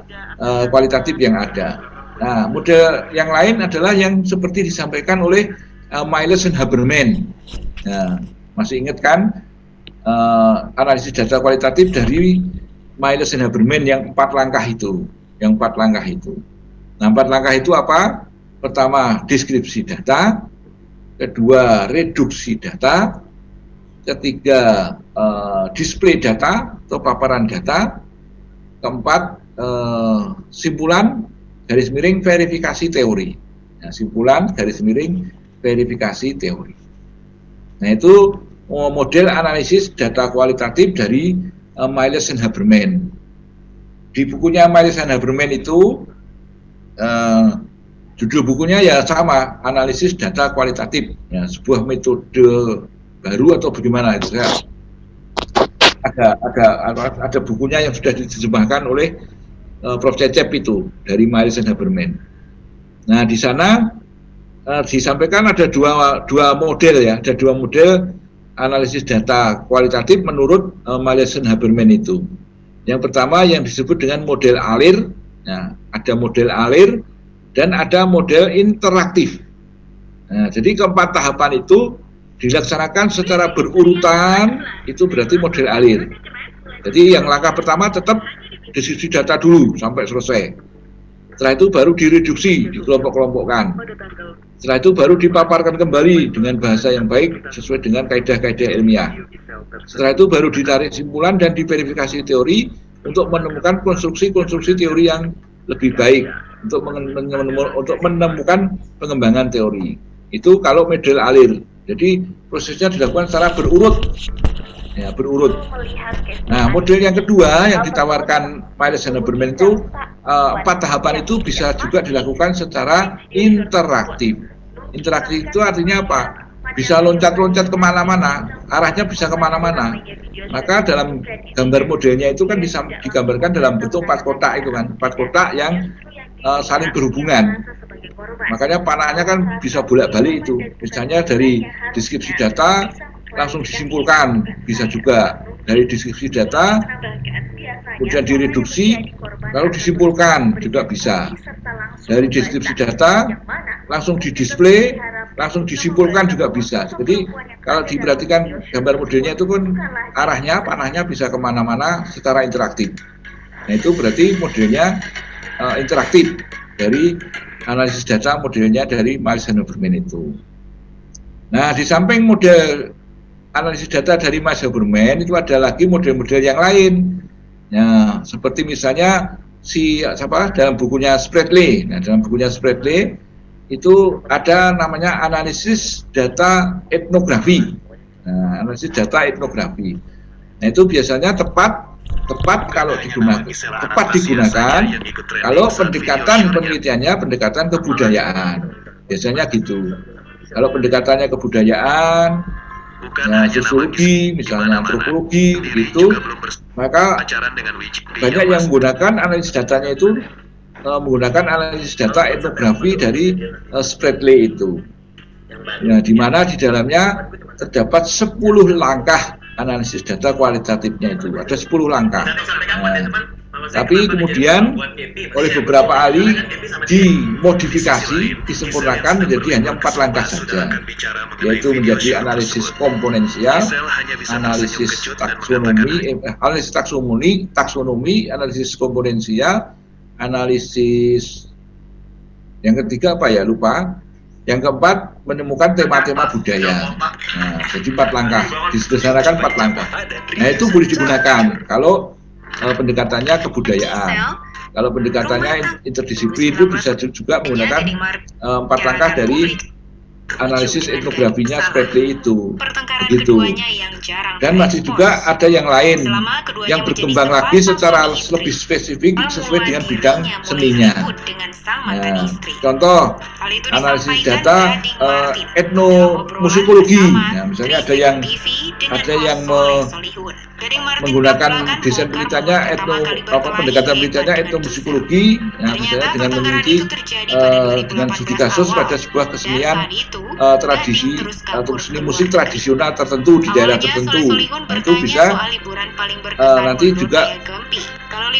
kualitatif yang ada. Nah, model yang lain adalah yang seperti disampaikan oleh Miles and Haberman. Nah, masih ingat kan analisis data kualitatif dari Miles and Haberman yang 4 langkah itu? Yang 4 langkah itu. Nah, 4 langkah itu apa? Pertama, deskripsi data. Kedua, reduksi data. Ketiga, display data atau paparan data. Keempat, simpulan garis miring verifikasi teori. Nah, simpulan garis miring verifikasi teori. Nah, itu model analisis data kualitatif dari Miles and Haberman. Di bukunya Miles and Haberman itu judul bukunya ya sama, analisis data kualitatif. Ya, sebuah metode baru atau bagaimana itu ya. Ada bukunya yang sudah diterjemahkan oleh Prof. Cecep itu dari Miles and Haberman. Nah, di sana disampaikan ada dua model ya, ada 2 model analisis data kualitatif menurut Miles and Haberman itu. Yang pertama yang disebut dengan model alir. Nah, ada model alir dan ada model interaktif. Nah, jadi keempat tahapan itu dilaksanakan secara berurutan, itu berarti model alir. Jadi yang langkah pertama tetap deskripsi data dulu sampai selesai. Setelah itu baru direduksi, dikelompok-kelompokkan. Setelah itu baru dipaparkan kembali dengan bahasa yang baik sesuai dengan kaidah-kaidah ilmiah. Setelah itu baru ditarik simpulan dan diverifikasi teori untuk menemukan konstruksi-konstruksi teori yang lebih baik untuk menemukan pengembangan teori. Itu kalau model alir. Jadi prosesnya dilakukan secara berurut, ya berurut. Nah, model yang kedua yang ditawarkan Miles Berman itu 4 tahapan itu bisa juga dilakukan secara interaktif. Interaktif itu artinya apa? Bisa loncat-loncat kemana-mana, arahnya bisa kemana-mana. Maka dalam gambar modelnya itu kan bisa digambarkan dalam bentuk 4 kotak itu kan, 4 kotak yang saling berhubungan. Makanya panahnya kan bisa bolak-balik itu. Misalnya dari deskripsi data langsung disimpulkan, bisa juga dari deskripsi data kemudian direduksi lalu disimpulkan juga bisa. Dari deskripsi data langsung didisplay langsung disimpulkan juga bisa. Jadi kalau diperhatikan gambar modelnya itu pun arahnya panahnya bisa kemana-mana secara interaktif. Nah itu berarti modelnya interaktif dari analisis data modelnya dari Miles Berman itu. Nah di samping model analisis data dari Miles Berman itu ada lagi model-model yang lain. Ya seperti misalnya dalam bukunya Spradley. Nah dalam bukunya Spradley itu ada namanya analisis data etnografi. Nah, analisis data etnografi. Nah, itu biasanya tepat kalau digunakan kalau pendekatan penelitiannya pendekatan kebudayaan. Biasanya gitu. Kalau pendekatannya kebudayaan, nah, sosiologi, misalnya antropologi, gitu, maka banyak yang menggunakan analisis datanya itu menggunakan analisis data etnografi dari Spradley itu. Nah, di mana di dalamnya terdapat 10 langkah analisis data kualitatifnya itu. Ada 10 langkah. Nah, tapi kemudian oleh beberapa ahli dimodifikasi, disempurnakan menjadi hanya 4 langkah saja, yaitu menjadi analisis komponensial, analisis taksonomi, analisis komponensial, analisis yang ketiga apa ya lupa, yang keempat menemukan tema-tema budaya. Nah, jadi 4 langkah disederhanakan 4 langkah. Nah itu boleh digunakan kalau pendekatannya kebudayaan. Kalau pendekatannya interdisiplin itu bisa juga menggunakan 4 langkah dari analisis etnografinya Spradley itu, begitu. Dan masih juga ada yang lain yang berkembang lagi secara lebih spesifik sesuai dengan bidang seninya. Nah, contoh analisis data etnomusikologi. Nah, misalnya ada yang menggunakan desain penelitiannya pendekatan penelitiannya etnomusikologi. Nah, misalnya dengan memiliki dengan studi kasus pada sebuah kesenian tradisi atau seni musik tradisional tertentu di daerah tertentu. Nah, itu bisa nanti juga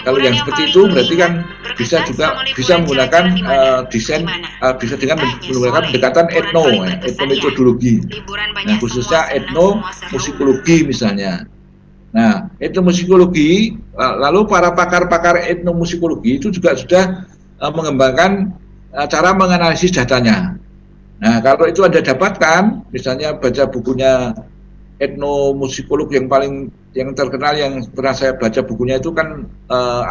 kalau yang seperti itu berarti kan bisa menggunakan desain bisa dengan menggunakan pendekatan etnometodologi. Nah, khususnya etnomusikologi misalnya. Nah, etnomusikologi lalu para pakar-pakar etnomusikologi itu juga sudah mengembangkan cara menganalisis datanya. Nah, kalau itu Anda dapatkan, misalnya baca bukunya etnomusikolog yang terkenal yang pernah saya baca bukunya itu kan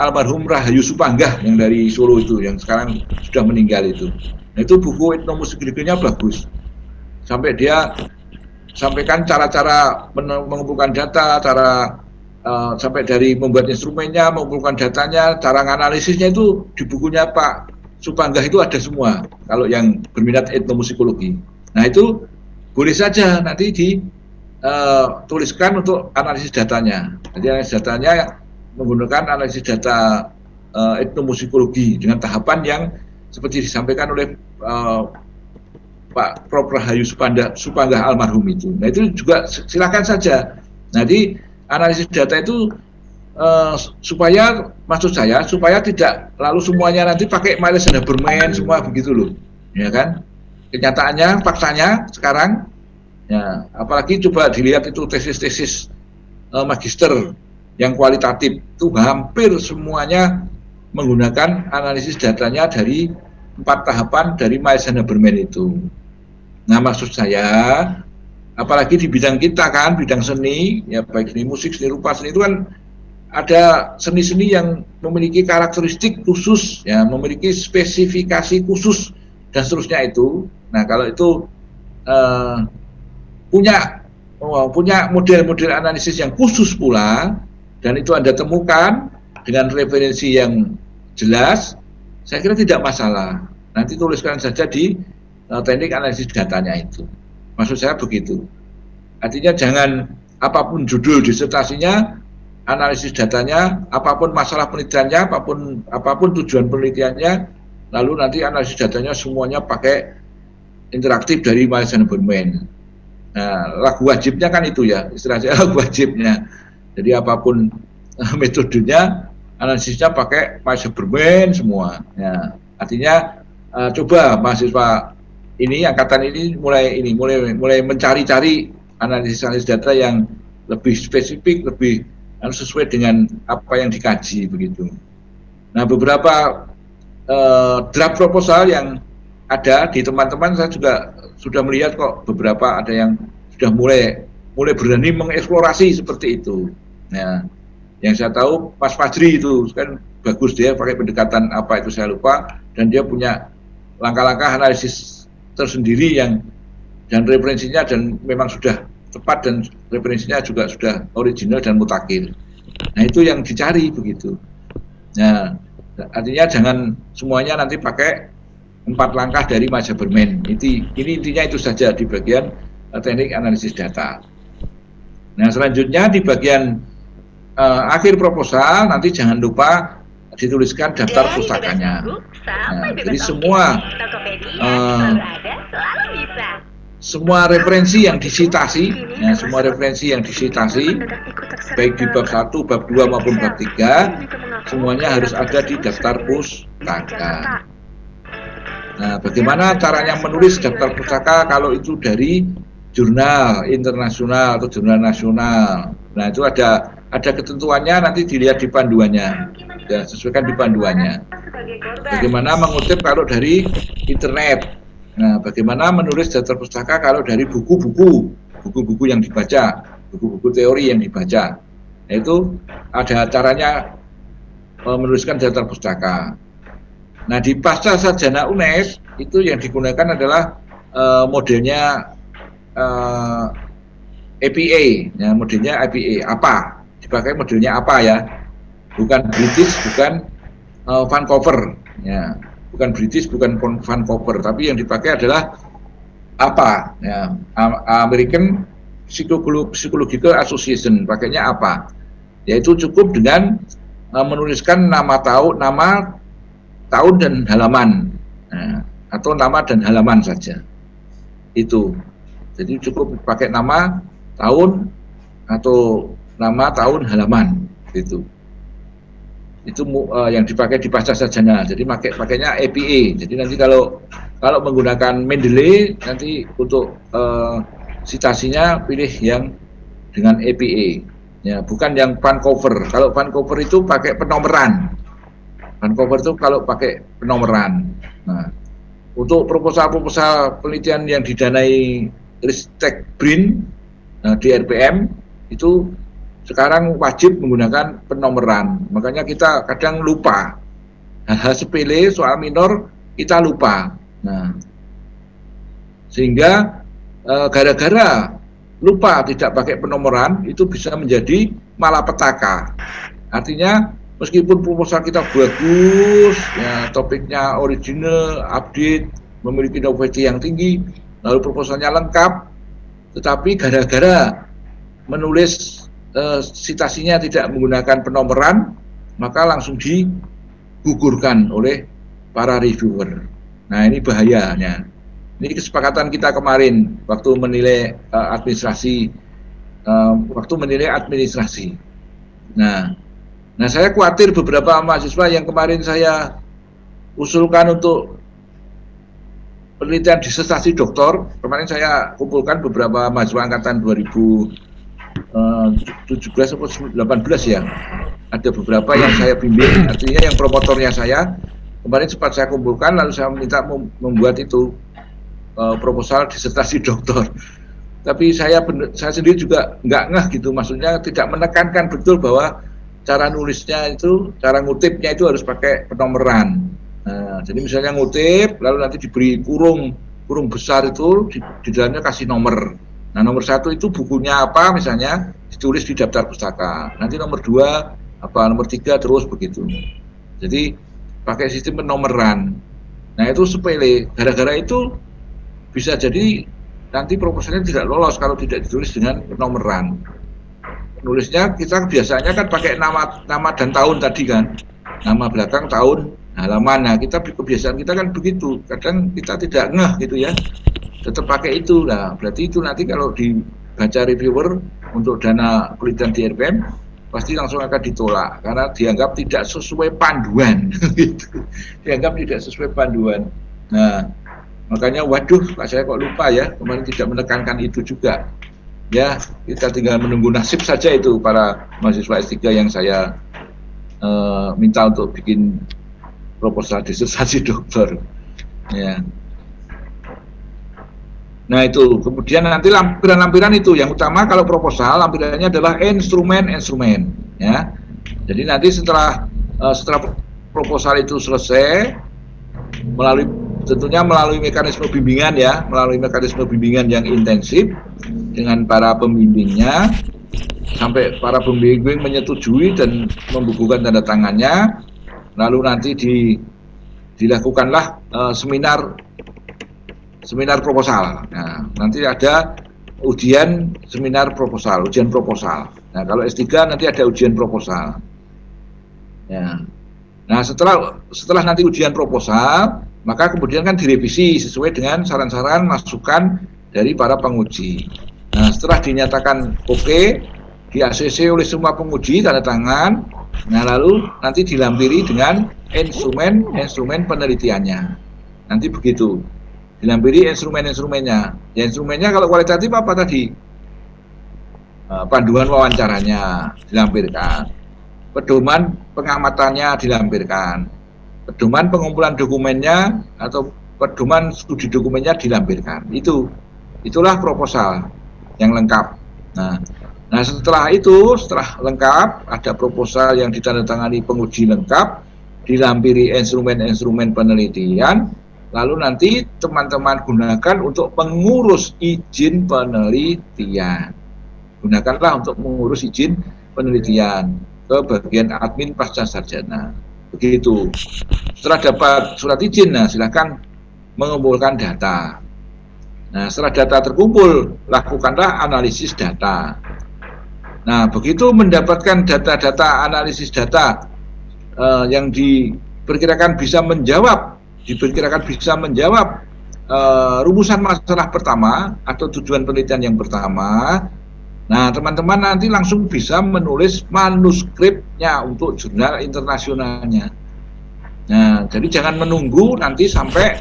almarhum Rahayu Supanggah yang dari Solo itu, yang sekarang sudah meninggal itu. Nah, itu buku etnomusikologinya bagus. Sampai dia sampaikan cara-cara mengumpulkan data, sampai dari membuat instrumennya, mengumpulkan datanya, cara menganalisisnya itu di bukunya Pak Supanggah itu ada semua. Kalau yang berminat etnomusikologi, nah itu boleh saja nanti dituliskan untuk analisis datanya. Jadi analisis datanya menggunakan analisis data etnomusikologi dengan tahapan yang seperti disampaikan oleh Pak Prof. Rahayu Supanggah almarhum itu. Nah itu juga silakan saja. Nanti analisis data itu supaya tidak lalu semuanya nanti pakai Miles Berman semua begitu loh, ya kan? Kenyataannya, faktanya sekarang, ya apalagi coba dilihat itu tesis-tesis magister yang kualitatif itu hampir semuanya menggunakan analisis datanya dari 4 tahapan dari Miles Berman itu. Nah maksud saya, apalagi di bidang kita kan, bidang seni, ya baik seni musik, seni rupa, seni itu kan ada seni-seni yang memiliki karakteristik khusus, ya memiliki spesifikasi khusus dan seterusnya itu. Nah kalau itu punya model-model analisis yang khusus pula, dan itu Anda temukan dengan referensi yang jelas, saya kira tidak masalah. Nanti tuliskan saja di teknik analisis datanya itu. Maksud saya begitu. Artinya jangan apapun judul disertasinya, analisis datanya, apapun masalah penelitiannya, apapun tujuan penelitiannya, lalu nanti analisis datanya semuanya pakai interaktif dari Miles and Berman. Nah, lagu wajibnya kan itu ya, istilahnya lagu wajibnya. Jadi apapun metodenya, analisisnya pakai Miles and Berman semua. Ya, artinya coba mahasiswa ini, angkatan ini mulai mencari-cari analisis data yang lebih spesifik, lebih sesuai dengan apa yang dikaji begitu. Nah, beberapa draft proposal yang ada di teman-teman, saya juga sudah melihat kok beberapa ada yang sudah mulai berani mengeksplorasi seperti itu. Nah, yang saya tahu Mas Fajri itu kan bagus, dia pakai pendekatan apa itu saya lupa, dan dia punya langkah-langkah analisis tersendiri dan referensinya dan memang sudah tepat, dan referensinya juga sudah original dan mutakhir. Nah, itu yang dicari begitu. Nah, artinya jangan semuanya nanti pakai 4 langkah dari Miles and Berman. Ini intinya itu saja di bagian teknik analisis data. Nah, selanjutnya di bagian akhir proposal nanti jangan lupa dituliskan daftar pustakanya. Nah, jadi semua referensi yang disitasi, baik di bab 1, bab 2 maupun bab 3, semuanya harus ada di daftar pustaka. Nah, bagaimana caranya menulis daftar pustaka kalau itu dari jurnal internasional atau jurnal nasional? Nah, itu ada ketentuannya, nanti dilihat di panduannya, ya, sesuaikan di panduannya. Bagaimana mengutip kalau dari internet? Nah, bagaimana menulis daftar pustaka kalau dari buku-buku yang dibaca, buku-buku teori yang dibaca? Nah, itu ada caranya menuliskan daftar pustaka. Nah, di pasca sarjana UNES itu yang digunakan adalah modelnya APA, ya, modelnya APA, apa? Dipakai modelnya apa ya? Bukan British, bukan Vancouver, ya. Bukan British, bukan Vancouver, tapi yang dipakai adalah apa? Ya, American Psychological Association, pakainya apa? Yaitu cukup dengan menuliskan nama tahun dan halaman, atau nama dan halaman saja. Itu, jadi cukup pakai nama, tahun, atau nama, tahun, halaman, itu yang dipakai di pasca sarjana. Jadi pakainya APA. Jadi nanti kalau menggunakan Mendeley, nanti untuk citasinya pilih yang dengan APA, ya, bukan yang Vancouver. Kalau Vancouver itu pakai penomeran. Nah, untuk proposal penelitian yang didanai Ristek Brin di RPM itu sekarang wajib menggunakan penomeran. Makanya kita kadang lupa hal-hal sepele, soal minor kita lupa. Nah, sehingga gara-gara lupa tidak pakai penomeran itu bisa menjadi malapetaka. Artinya meskipun proposal kita bagus, ya, topiknya original, update, memiliki novelty yang tinggi, lalu proposalnya lengkap, tetapi gara-gara menulis citasinya tidak menggunakan penomeran, maka langsung digugurkan oleh para reviewer. Nah, ini bahayanya. Ini kesepakatan kita kemarin waktu menilai administrasi. Nah, saya khawatir beberapa mahasiswa yang kemarin saya usulkan untuk penelitian disertasi doktor, kemarin saya kumpulkan beberapa mahasiswa angkatan 2017 atau 18 ya, ada beberapa yang saya bimbing, artinya yang promotornya saya kemarin sempat saya kumpulkan, lalu saya minta membuat itu proposal disertasi doktor. Tapi saya sendiri juga nggak ngeh gitu, maksudnya tidak menekankan betul bahwa cara nulisnya itu, cara ngutipnya itu harus pakai penomeran. Nah, jadi misalnya ngutip, lalu nanti diberi kurung besar itu di dalamnya kasih nomor. Nah, nomor 1 itu bukunya apa misalnya ditulis di daftar pustaka. Nanti nomor 2 apa, nomor 3 terus begitu. Jadi pakai sistem penomoran. Nah, itu sepele. Gara-gara itu bisa jadi nanti proposalnya tidak lolos kalau tidak ditulis dengan penomoran. Nulisnya kita biasanya kan pakai nama dan tahun tadi kan. Nama belakang, tahun, halaman. Nah, kebiasaan kita kan begitu. Kadang kita tidak ngeh gitu ya. Tetap pakai itu. Nah, berarti itu nanti kalau dibaca reviewer untuk dana penelitian di RPM pasti langsung akan ditolak karena dianggap tidak sesuai panduan gitu. Dianggap tidak sesuai panduan. Nah, makanya waduh, saya kok lupa ya, kemarin tidak menekankan itu juga. Ya, kita tinggal menunggu nasib saja itu para mahasiswa S3 yang saya minta untuk bikin proposal disertasi doktor. Ya. Nah, itu kemudian nanti lampiran-lampiran itu yang utama kalau proposal lampirannya adalah instrumen ya. Jadi nanti setelah proposal itu selesai tentunya melalui mekanisme bimbingan ya, melalui mekanisme bimbingan yang intensif dengan para pembimbingnya sampai para pembimbing menyetujui dan membukukan tanda tangannya, lalu nanti dilakukanlah seminar proposal. Nah, nanti ada ujian seminar proposal, ujian proposal. Nah, kalau S3 nanti ada ujian proposal. Ya. Nah, setelah nanti ujian proposal, maka kemudian kan direvisi sesuai dengan saran-saran masukan dari para penguji. Nah, setelah dinyatakan oke, di ACC oleh semua penguji tanda tangan, nah lalu nanti dilampiri dengan instrumen penelitiannya. Nanti begitu. Dilampiri instrumennya. Ya, instrumennya kalau kualitatif apa tadi? Panduan wawancaranya dilampirkan. Pedoman pengamatannya dilampirkan. Pedoman pengumpulan dokumennya atau pedoman studi dokumennya dilampirkan. Itulah proposal yang lengkap. Nah, setelah lengkap, ada proposal yang ditandatangani penguji lengkap, dilampiri instrumen penelitian, lalu nanti teman-teman gunakan untuk mengurus izin penelitian. Gunakanlah untuk mengurus izin penelitian ke bagian admin pasca sarjana. Begitu. Setelah dapat surat izin, nah silakan mengumpulkan data. Nah, setelah data terkumpul, lakukanlah analisis data. Nah, begitu mendapatkan data-data analisis data yang diperkirakan bisa menjawab rumusan masalah pertama atau tujuan penelitian yang pertama. Nah, teman-teman nanti langsung bisa menulis manuskripnya untuk jurnal internasionalnya. Nah, jadi jangan menunggu nanti sampai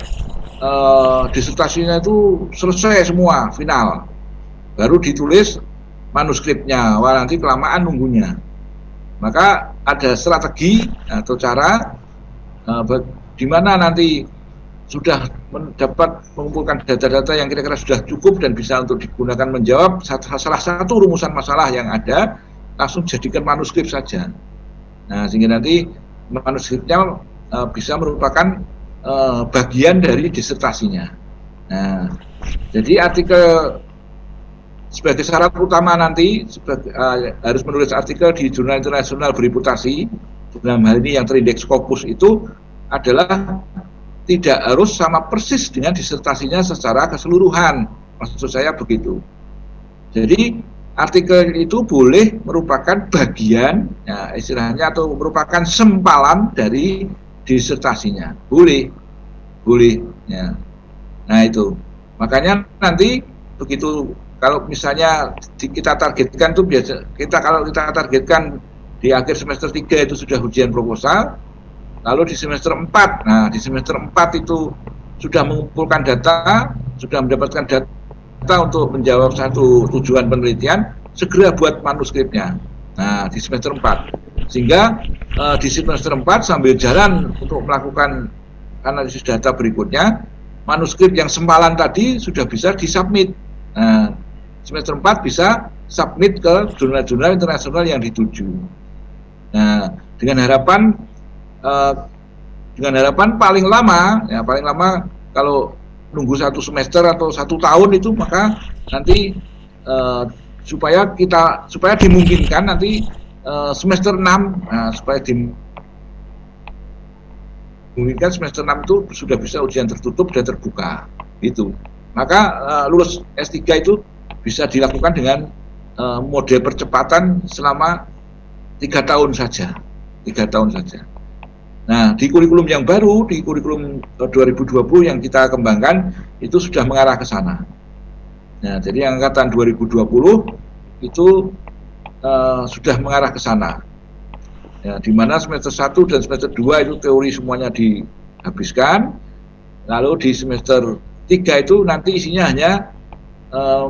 disertasinya itu selesai semua, final. Baru ditulis manuskripnya, wah nanti kelamaan nunggunya. Maka ada strategi atau cara di mana nanti sudah mengumpulkan data-data yang kira-kira sudah cukup dan bisa untuk digunakan menjawab salah satu rumusan masalah yang ada, langsung jadikan manuskrip saja. Nah, sehingga nanti manuskripnya bisa merupakan bagian dari disertasinya. Nah, jadi artikel sebagai syarat utama nanti harus menulis artikel di jurnal internasional bereputasi, dalam hal ini yang terindeks Scopus itu adalah tidak harus sama persis dengan disertasinya secara keseluruhan. Maksud saya begitu. Jadi artikel itu boleh merupakan bagian, ya, istilahnya atau merupakan sempalan dari disertasinya. Boleh. Ya. Nah itu. Makanya nanti begitu kalau misalnya kita targetkan tuh kalau kita targetkan di akhir semester 3 itu sudah ujian proposal. Lalu di semester 4, nah di semester 4 itu sudah mengumpulkan data, sudah mendapatkan data untuk menjawab satu tujuan penelitian, segera buat manuskripnya. Nah di semester 4, sehingga di semester 4 sambil jalan untuk melakukan analisis data berikutnya, manuskrip yang sempalan tadi sudah bisa disubmit. Nah semester 4 bisa submit ke jurnal-jurnal internasional yang dituju. Nah dengan harapan paling lama kalau nunggu 1 semester atau 1 tahun itu, maka nanti supaya dimungkinkan nanti semester 6, supaya dimungkinkan semester 6 itu sudah bisa ujian tertutup dan terbuka itu. Maka lulus S3 itu bisa dilakukan dengan mode percepatan selama 3 tahun saja. Nah, di kurikulum yang baru, di kurikulum 2020 yang kita kembangkan itu sudah mengarah ke sana. Nah, jadi angkatan 2020 itu sudah mengarah ke sana. Ya, di mana semester 1 dan semester 2 itu teori semuanya dihabiskan. Lalu di semester 3 itu nanti isinya hanya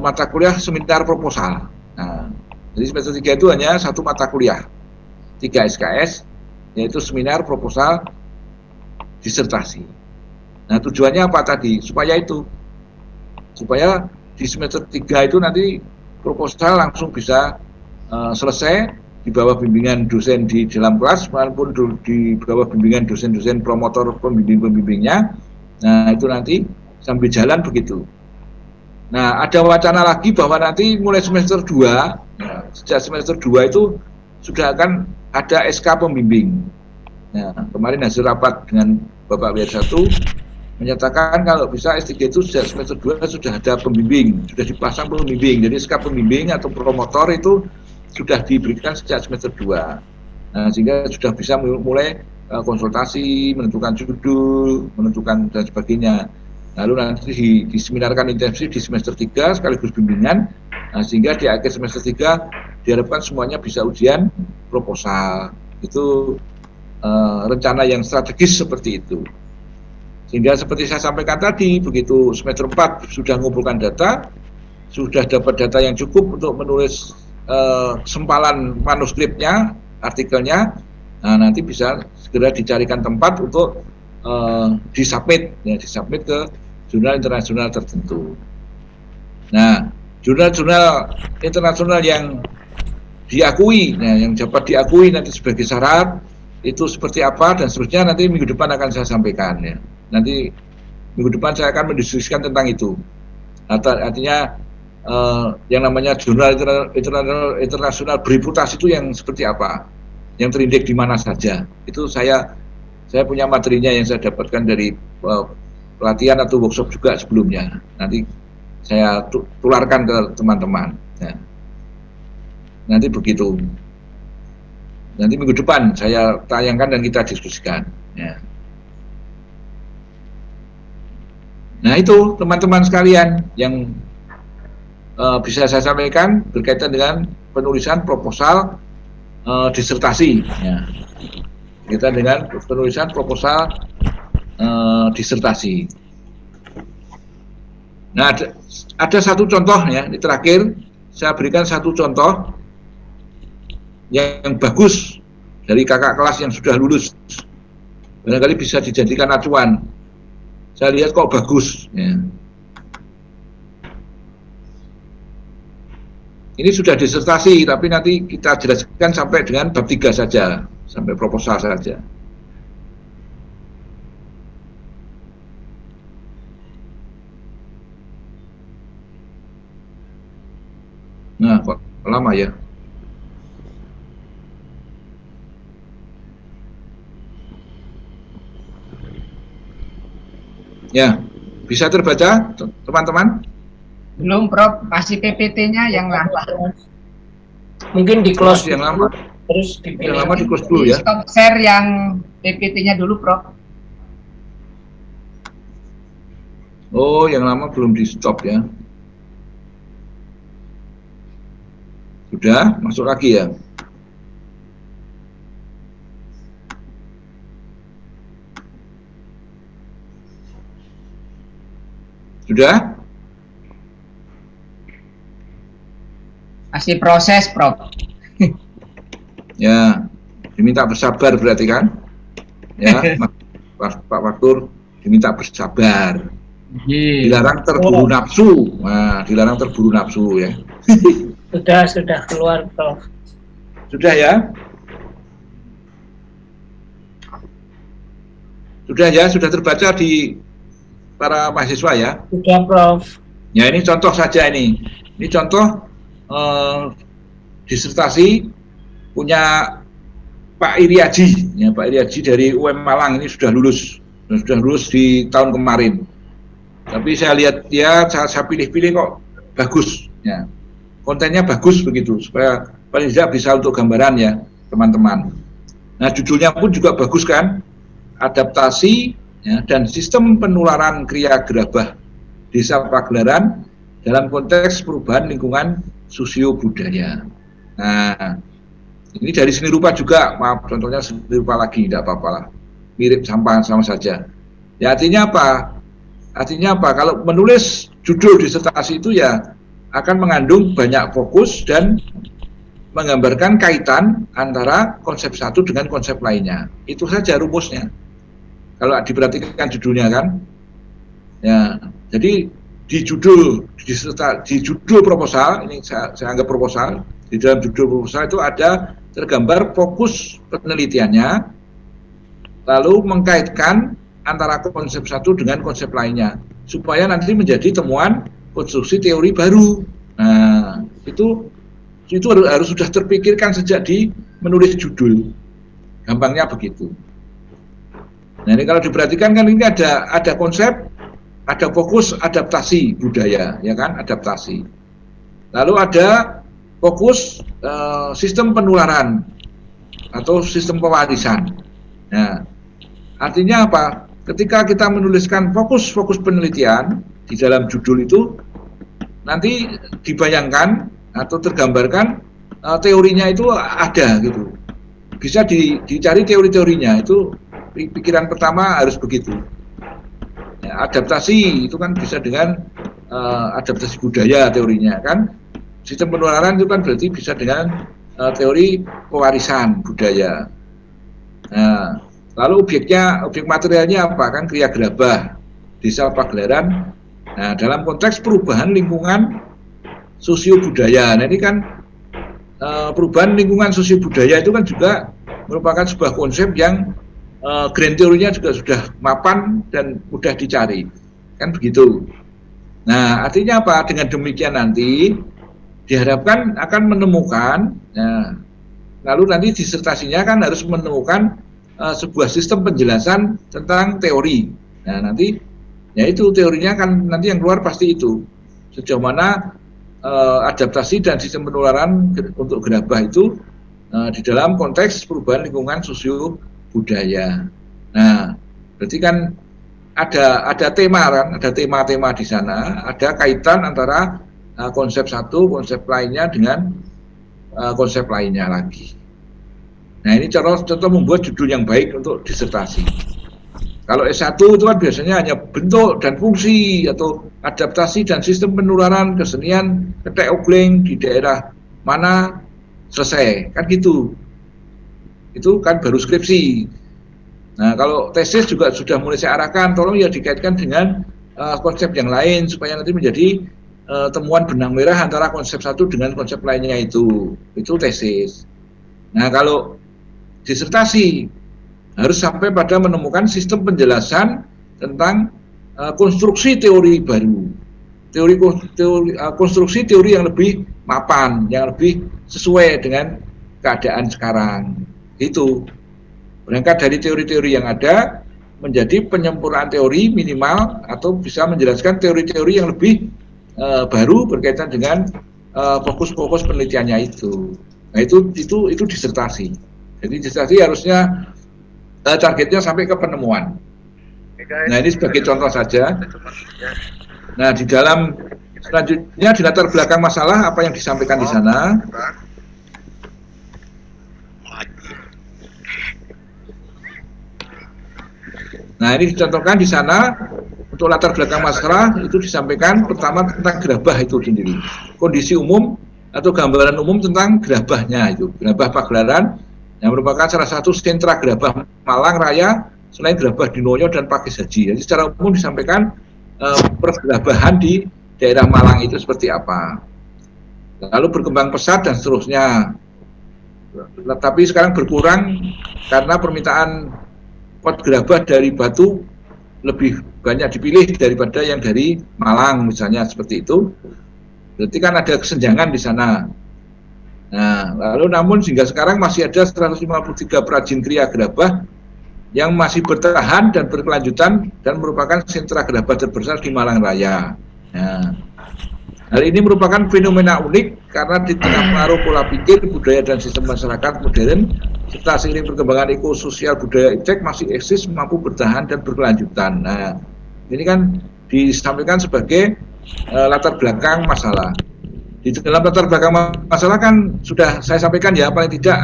mata kuliah seminar proposal. Nah, jadi semester 3 itu hanya satu mata kuliah, 3 SKS, yaitu seminar proposal disertasi. Nah, tujuannya apa tadi? Supaya di semester 3 itu nanti proposal langsung bisa selesai di bawah bimbingan dosen di dalam kelas maupun di bawah bimbingan dosen-dosen promotor pembimbing-pembimbingnya. Nah, itu nanti sambil jalan begitu. Nah, ada wacana lagi bahwa nanti mulai semester 2, sejak semester 2 itu sudah akan ada SK pembimbing. Nah, kemarin hasil rapat dengan Bapak WR1 menyatakan kalau bisa S3 itu sejak semester 2 sudah ada pembimbing, sudah dipasang pembimbing. Jadi SK pembimbing atau promotor itu sudah diberikan sejak semester 2. Nah, sehingga sudah bisa mulai konsultasi, menentukan judul, menentukan dan sebagainya. Lalu nanti diseminarkan intensif di semester 3 sekaligus bimbingan. Nah, sehingga di akhir semester 3 diharapkan semuanya bisa ujian proposal. Itu rencana yang strategis seperti itu. Sehingga seperti saya sampaikan tadi, begitu semester 4 sudah mengumpulkan data, sudah dapat data yang cukup untuk menulis sempalan manuskripnya, artikelnya, nah nanti bisa segera dicarikan tempat untuk disubmit ke jurnal internasional tertentu. Nah, jurnal-jurnal internasional yang diakui, yang dapat diakui nanti sebagai syarat itu seperti apa dan seterusnya nanti minggu depan akan saya sampaikan ya. Nanti minggu depan saya akan mendiskusikan tentang itu. Artinya yang namanya jurnal internasional bereputasi itu yang seperti apa, yang terindeks di mana saja. Itu saya punya materinya yang saya dapatkan dari pelatihan atau workshop juga sebelumnya. Nanti saya tularkan ke teman-teman. Ya. Nanti begitu. Nanti minggu depan saya tayangkan dan kita diskusikan. Ya. Nah itu teman-teman sekalian yang bisa saya sampaikan berkaitan dengan penulisan proposal disertasi. Ya. Kita dengan penulisan proposal disertasi. Nah, ada satu contoh ya, ini terakhir saya berikan satu contoh yang bagus dari kakak kelas yang sudah lulus. Barangkali bisa dijadikan acuan. Saya lihat kok bagus. Ya. Ini sudah disertasi, tapi nanti kita jelaskan sampai dengan bab 3 saja, sampai proposal saja. Nah, kok lama ya? Ya, bisa terbaca, teman-teman? Belum, Prof. Masih PPT-nya yang lama. Mungkin di close yang lama. Terus dipilih. Yang lama di close dulu ya. Stop share yang PPT-nya dulu, Prof. Oh, yang lama belum di stop ya. Sudah, masuk lagi ya. Sudah? Masih proses, Prof. Ya, diminta bersabar berarti kan? Ya, Pak Faktur diminta bersabar. Dilarang terburu nafsu. Nah, dilarang terburu nafsu ya. Sudah keluar, Prof. Sudah ya? Sudah ya, sudah terbaca di para mahasiswa ya? Sudah, Prof. Ya, ini contoh saja ini. Ini contoh disertasi punya Pak Iriaji, ya, Pak Iriaji dari UM Malang ini sudah lulus di tahun kemarin. Tapi saya lihat dia, saya pilih-pilih kok bagus, ya. Kontennya bagus begitu, supaya paling tidak bisa untuk gambaran ya teman-teman. Nah judulnya pun juga bagus kan, adaptasi ya, dan sistem penularan kriya gerabah Desa Pagelaran dalam konteks perubahan lingkungan sosio-budaya. Nah ini dari seni rupa juga, maaf contohnya seni rupa lagi, tidak apa-apa lah, mirip sama saja. Ya artinya apa? Artinya apa? Kalau menulis judul disertasi itu ya akan mengandung banyak fokus dan menggambarkan kaitan antara konsep satu dengan konsep lainnya. Itu saja rumusnya. Kalau diperhatikan judulnya kan, ya. Jadi di judul proposal ini saya anggap proposal. Di dalam judul proposal itu ada tergambar fokus penelitiannya, lalu mengkaitkan antara konsep satu dengan konsep lainnya, supaya nanti menjadi temuan konstruksi teori baru. Nah, itu harus sudah terpikirkan sejak di menulis judul. Gampangnya begitu. Nah, ini kalau diperhatikan kan ini ada konsep, ada fokus adaptasi budaya, ya kan, adaptasi. Lalu ada fokus sistem penularan atau sistem pewarisan. Nah, artinya apa? Ketika kita menuliskan fokus penelitian di dalam judul itu, nanti dibayangkan atau tergambarkan teorinya itu ada gitu. Bisa dicari teori-teorinya, itu pikiran pertama harus begitu. Ya, adaptasi itu kan bisa dengan adaptasi budaya teorinya kan. Sistem penularan itu kan berarti bisa dengan teori pewarisan budaya. Nah, lalu objek materialnya apa kan, kriya gerabah Desa Pagelaran. Nah, dalam konteks perubahan lingkungan sosio budaya. Nah, ini kan perubahan lingkungan sosio budaya itu kan juga merupakan sebuah konsep yang grand teorinya juga sudah mapan dan mudah dicari. Kan begitu. Nah, artinya apa? Dengan demikian nanti diharapkan akan menemukan, lalu nanti disertasinya kan harus menemukan sebuah sistem penjelasan tentang teori. Nah, nanti ya itu teorinya kan nanti yang keluar pasti itu sejauh mana adaptasi dan sistem penularan untuk gerabah itu di dalam konteks perubahan lingkungan sosio budaya. Nah, berarti kan ada tema kan, ada tema-tema di sana, ada kaitan antara konsep satu, konsep lainnya dengan konsep lainnya lagi. Nah, ini contoh membuat judul yang baik untuk disertasi. Kalau S1 itu kan biasanya hanya bentuk dan fungsi atau adaptasi dan sistem penularan kesenian ketek ogling di daerah mana, selesai, kan gitu. Itu kan baru skripsi. Nah, kalau tesis juga sudah mulai saya arahkan, tolong ya dikaitkan dengan konsep yang lain supaya nanti menjadi temuan benang merah antara konsep satu dengan konsep lainnya itu tesis. Nah, kalau disertasi harus sampai pada menemukan sistem penjelasan tentang konstruksi teori baru, konstruksi teori yang lebih mapan, yang lebih sesuai dengan keadaan sekarang. Itu berangkat dari teori-teori yang ada menjadi penyempurnaan teori minimal atau bisa menjelaskan teori-teori yang lebih baru berkaitan dengan fokus-fokus penelitiannya itu. Nah, itu disertasi. Jadi disertasi harusnya targetnya sampai ke penemuan. Nah, ini sebagai contoh saja. Nah, di dalam selanjutnya di latar belakang masalah apa yang disampaikan di sana. Nah, ini dicontohkan di sana untuk latar belakang masalah itu disampaikan pertama tentang gerabah itu sendiri, kondisi umum atau gambaran umum tentang gerabahnya itu, gerabah Pagelaran yang merupakan salah satu sentra gerabah Malang Raya selain gerabah di Noyo dan Pakis Haji. Jadi secara umum disampaikan pergerabahan di daerah Malang itu seperti apa, lalu berkembang pesat dan seterusnya. Tapi sekarang berkurang karena permintaan pot gerabah dari Batu lebih banyak dipilih daripada yang dari Malang misalnya seperti itu. Berarti kan ada kesenjangan di sana. Nah, lalu namun hingga sekarang masih ada 153 perajin kriya gerabah yang masih bertahan dan berkelanjutan dan merupakan sentra gerabah terbesar di Malang Raya. Nah, hal ini merupakan fenomena unik karena di tengah pengaruh pola pikir, budaya dan sistem masyarakat modern serta seiring perkembangan ekososial budaya iptek masih eksis, mampu bertahan dan berkelanjutan. Nah, ini kan disampaikan sebagai latar belakang masalah. Di dalam latar belakang masalah kan sudah saya sampaikan ya, paling tidak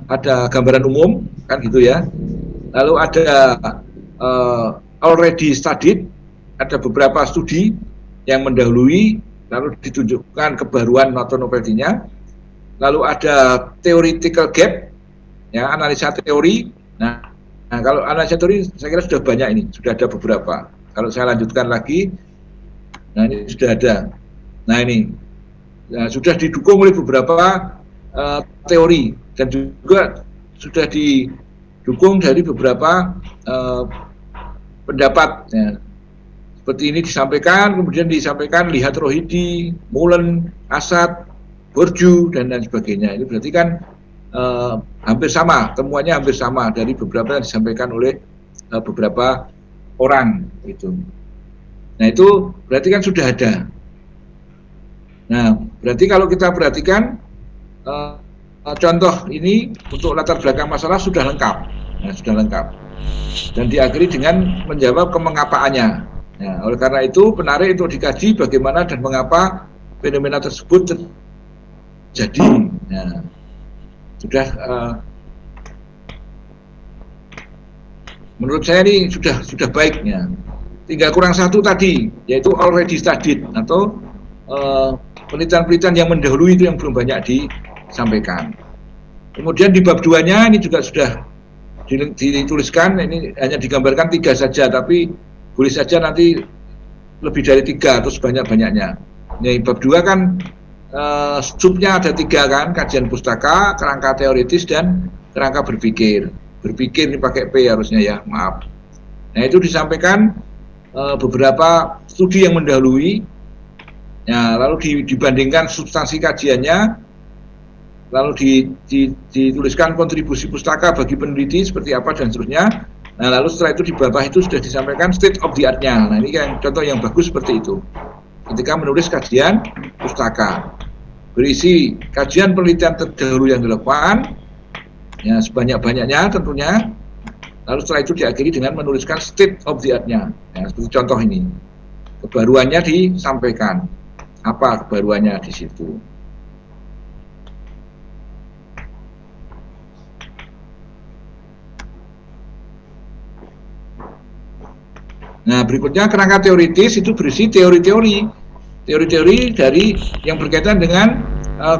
ada gambaran umum kan gitu ya. Lalu ada already studied, ada beberapa studi yang mendahului, lalu ditunjukkan kebaruan atau novelty-nya. Lalu ada theoretical gap, ya, analisa teori. Nah, kalau analisa teori saya kira sudah banyak ini, sudah ada beberapa. Kalau saya lanjutkan lagi, nah ini sudah ada. Nah ini sudah didukung oleh beberapa teori dan juga sudah didukung dari beberapa pendapat. Ya. Seperti ini disampaikan, kemudian disampaikan Lihat Rohidi, Mullen, Asad, Borju, dan lain sebagainya. Ini berarti kan hampir sama, temuannya hampir sama dari beberapa yang disampaikan oleh beberapa orang. Gitu. Nah itu berarti kan sudah ada. Nah berarti kalau kita perhatikan contoh ini untuk latar belakang masalah sudah lengkap. Nah, sudah lengkap. Dan diakhiri dengan menjawab kemengapaannya. Nah, oleh karena itu menarik untuk dikaji bagaimana dan mengapa fenomena tersebut terjadi. Nah, sudah menurut saya ini sudah baiknya. Tinggal kurang satu tadi, yaitu already studied atau penelitian-penelitian yang mendahului itu yang belum banyak disampaikan. Kemudian di bab 2-nya ini juga sudah dituliskan, ini hanya digambarkan 3 saja, tapi boleh saja nanti lebih dari 3 atau sebanyak-banyaknya. Ini bab 2 kan subnya ada 3 kan, kajian pustaka, kerangka teoritis, dan kerangka berpikir. Berpikir ini pakai P harusnya ya, maaf. Nah itu disampaikan beberapa studi yang mendahului, ya, lalu dibandingkan substansi kajiannya, lalu dituliskan kontribusi pustaka bagi peneliti seperti apa dan seterusnya. Nah lalu setelah itu di bawah itu sudah disampaikan state of the art-nya. Nah ini kan contoh yang bagus seperti itu. Ketika menulis kajian pustaka berisi kajian penelitian terdahulu yang dilakukan, ya sebanyak-banyaknya tentunya. Lalu setelah itu diakhiri dengan menuliskan state of the art-nya. Ya, seperti contoh ini. Kebaruannya disampaikan. Apa kebaruannya di situ? Nah, berikutnya kerangka teoritis itu berisi teori-teori dari yang berkaitan dengan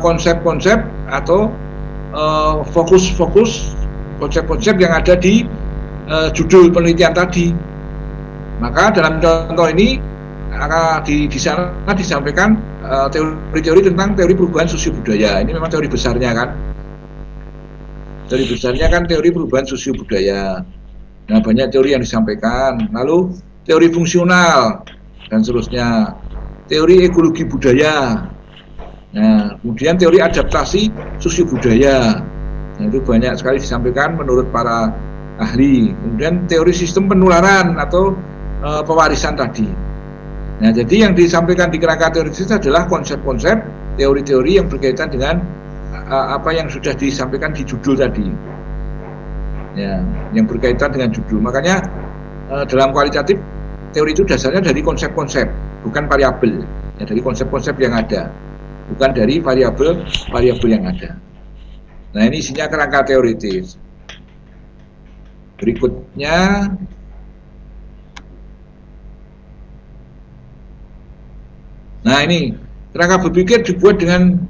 konsep-konsep atau fokus-fokus konsep-konsep yang ada di judul penelitian tadi. Maka dalam contoh ini di sana disampaikan teori-teori tentang teori perubahan sosiobudaya. Ini memang teori besarnya kan. Teori besarnya kan teori perubahan sosiobudaya. Nah, banyak teori yang disampaikan. Lalu teori fungsional dan seterusnya. Teori ekologi budaya. Nah, kemudian teori adaptasi sosiobudaya. Nah, itu banyak sekali disampaikan menurut para ahli. Kemudian teori sistem penularan atau pewarisan tadi. Nah, jadi yang disampaikan di kerangka teoritis adalah konsep-konsep, teori-teori yang berkaitan dengan apa yang sudah disampaikan di judul tadi. Ya, yang berkaitan dengan judul. Makanya dalam kualitatif teori itu dasarnya dari konsep-konsep, bukan variabel. Ya, dari konsep-konsep yang ada, bukan dari variabel yang ada. Nah, ini isinya kerangka teoritis. Berikutnya nah ini kerangka berpikir dibuat dengan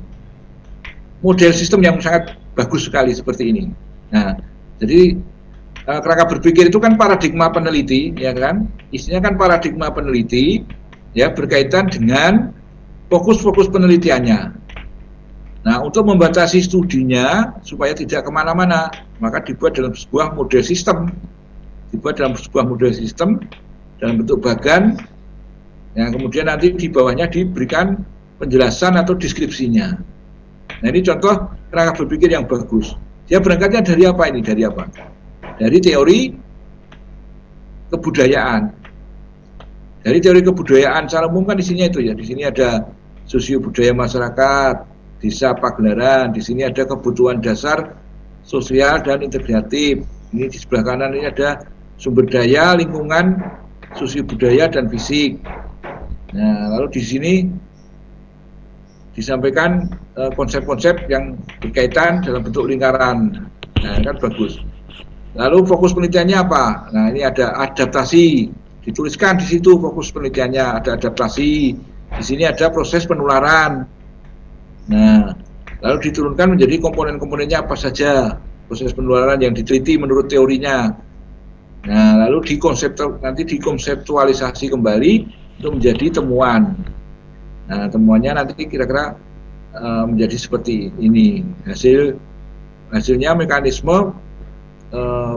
model sistem yang sangat bagus sekali seperti ini. Nah, jadi kerangka berpikir itu kan paradigma peneliti, ya kan? Isinya kan paradigma peneliti, ya, berkaitan dengan fokus-fokus penelitiannya. Nah, untuk membatasi studinya supaya tidak kemana-mana, maka dibuat dalam sebuah model sistem. Dibuat dalam sebuah model sistem dalam bentuk bagan. Yang kemudian nanti di bawahnya diberikan penjelasan atau deskripsinya. Nah, ini contoh kerangka berpikir yang bagus. Dia berangkatnya dari apa ini? Dari apa? Dari teori kebudayaan. Dari teori kebudayaan secara umum kan isinya itu ya. Di sini ada sosio budaya masyarakat, desa pagelaran, di sini ada kebutuhan dasar sosial dan integratif. Ini di sebelah kanan ini ada sumber daya, lingkungan, sosio budaya dan fisik. Nah, lalu di sini disampaikan konsep-konsep yang berkaitan dalam bentuk lingkaran. Nah, kan bagus. Lalu fokus penelitiannya apa? Nah, ini ada adaptasi. Dituliskan di situ fokus penelitiannya, ada adaptasi. Di sini ada proses penularan. Nah, lalu diturunkan menjadi komponen-komponennya apa saja proses penularan yang diteliti menurut teorinya. Nah, lalu nanti dikonseptualisasi kembali untuk menjadi temuan. Nah, temuannya nanti kira-kira menjadi seperti ini. Hasilnya mekanisme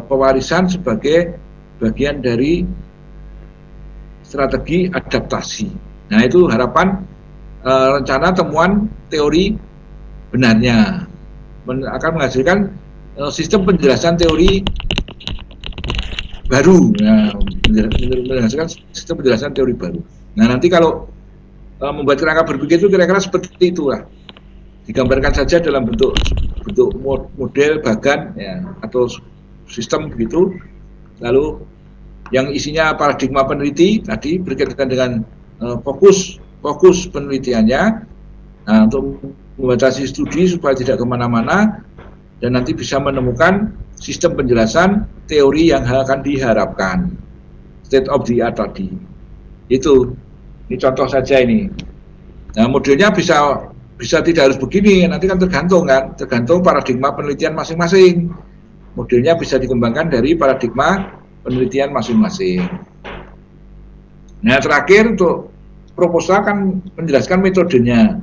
pewarisan sebagai bagian dari strategi adaptasi. Nah, itu harapan rencana temuan teori benarnya akan menghasilkan sistem penjelasan teori baru. Nah, menghasilkan sistem penjelasan teori baru. Nah, nanti kalau membuat kerangka berpikir itu kira-kira seperti itulah. Digambarkan saja dalam bentuk model bagan ya, atau sistem begitu. Lalu yang isinya paradigma peneliti tadi berkaitan dengan fokus penelitiannya. Nah, untuk membatasi studi supaya tidak kemana-mana dan nanti bisa menemukan sistem penjelasan teori yang akan diharapkan, state of the art tadi. Ini contoh saja ini. Nah, modelnya bisa tidak harus begini, nanti kan tergantung paradigma penelitian masing-masing. Modelnya bisa dikembangkan dari paradigma penelitian masing-masing. Nah, terakhir untuk proposal kan menjelaskan metodenya.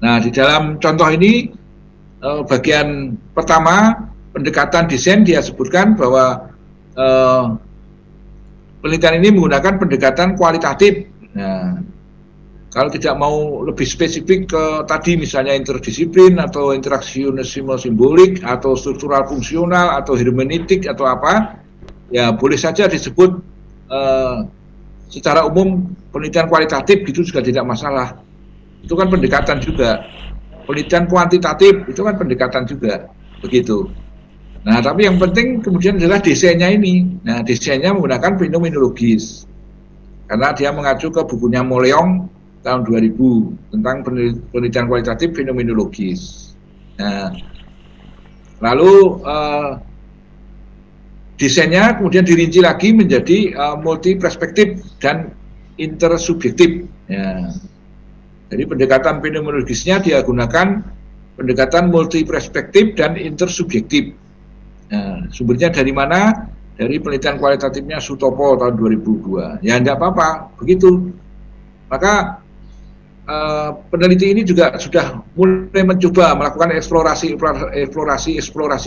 Nah, di dalam contoh ini bagian pertama pendekatan desain dia sebutkan bahwa penelitian ini menggunakan pendekatan kualitatif. Nah, kalau tidak mau lebih spesifik ke tadi misalnya interdisiplin atau interaksionisme simbolik atau struktural fungsional atau hermeneutik atau apa, ya boleh saja disebut secara umum penelitian kualitatif gitu juga tidak masalah. Itu kan pendekatan juga. Penelitian kuantitatif itu kan pendekatan juga, begitu. Nah, tapi yang penting kemudian adalah desainnya ini. Nah, desainnya menggunakan fenomenologis. Karena dia mengacu ke bukunya Moleong tahun 2000 tentang penelitian kualitatif fenomenologis. Nah, lalu desainnya kemudian dirinci lagi menjadi multi perspektif dan intersubjektif. Ya. Jadi pendekatan fenomenologisnya dia gunakan pendekatan multi perspektif dan intersubjektif. Nah, sumbernya dari mana? Dari penelitian kualitatifnya Sutopo tahun 2002. Ya tidak apa-apa, begitu. Maka peneliti ini juga sudah mulai mencoba melakukan eksplorasi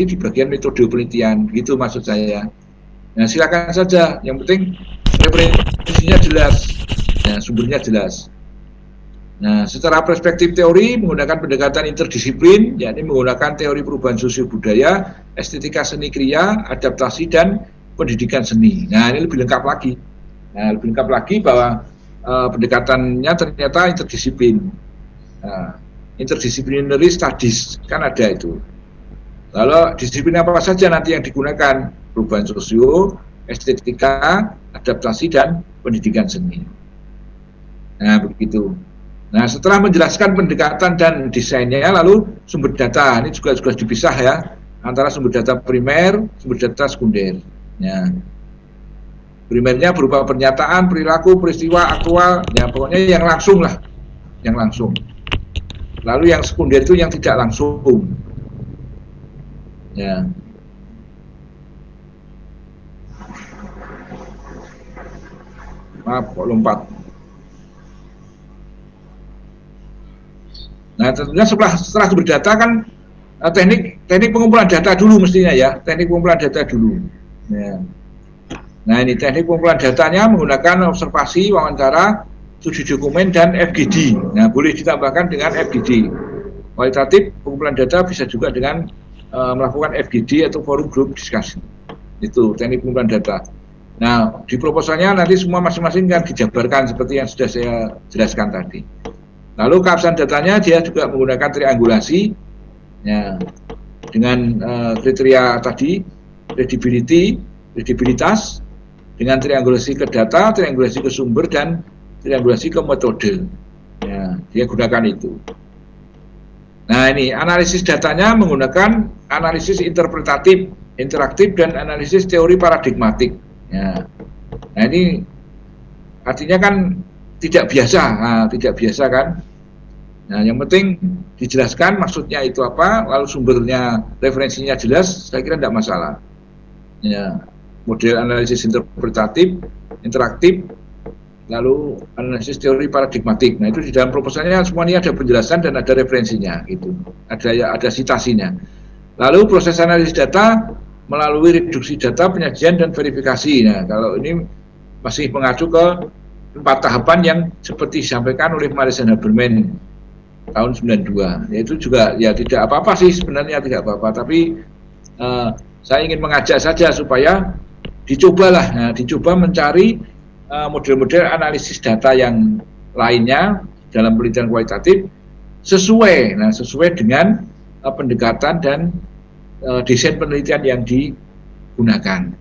di bagian metode penelitian, gitu maksud saya. Nah, silakan saja, yang penting referensinya jelas, ya, sumbernya jelas. Nah, secara perspektif teori menggunakan pendekatan interdisiplin, yakni menggunakan teori perubahan sosio budaya, estetika seni kriya, adaptasi dan pendidikan seni. Nah, ini lebih lengkap lagi. Nah, lebih lengkap lagi bahwa pendekatannya ternyata interdisiplin. Nah, interdisciplinary studies kan ada itu. Lalu disiplin apa saja nanti yang digunakan? Perubahan sosio, estetika, adaptasi dan pendidikan seni. Nah, begitu. Nah, setelah menjelaskan pendekatan dan desainnya, lalu sumber data ini juga dipisah ya antara sumber data primer, sumber data sekunder. Ya. Primernya berupa pernyataan, perilaku, peristiwa, aktual, ya pokoknya yang langsung lah, yang langsung. Lalu yang sekunder itu yang tidak langsung. Ya. Maaf, kok lompat. Nah, tentunya setelah sumber data kan teknik pengumpulan data dulu mestinya ya, teknik pengumpulan data dulu. Ya. Nah, ini teknik pengumpulan datanya menggunakan observasi, wawancara, studi dokumen, dan FGD. Nah, boleh ditambahkan dengan FGD. Kualitatif pengumpulan data bisa juga dengan melakukan FGD atau forum group discussion. Itu teknik pengumpulan data. Nah, di proposalnya nanti semua masing-masing kan dijabarkan seperti yang sudah saya jelaskan tadi. Lalu keabsahan datanya dia juga menggunakan triangulasi, ya, dengan kriteria tadi, kredibilitas, dengan triangulasi ke data, triangulasi ke sumber, dan triangulasi ke metode. Ya, dia gunakan itu. Nah, ini analisis datanya menggunakan analisis interpretatif, interaktif, dan analisis teori paradigmatik. Ya. Nah, ini artinya kan tidak biasa kan. Nah, yang penting dijelaskan maksudnya itu apa, lalu sumbernya, referensinya jelas, saya kira tidak masalah. Ya, model analisis interpretatif, interaktif, lalu analisis teori paradigmatik. Nah, itu di dalam proposalnya semuanya ada penjelasan dan ada referensinya, gitu. Ada citasinya. Lalu proses analisis data melalui reduksi data, penyajian, dan verifikasi. Nah, kalau ini masih mengacu ke 4 tahapan yang seperti disampaikan oleh Marisan Haberman tahun 92. Yaitu juga ya tidak apa-apa sih sebenarnya, tidak apa-apa, tapi saya ingin mengajak saja supaya dicobalah, dicoba mencari model-model analisis data yang lainnya dalam penelitian kualitatif sesuai dengan pendekatan dan desain penelitian yang digunakan.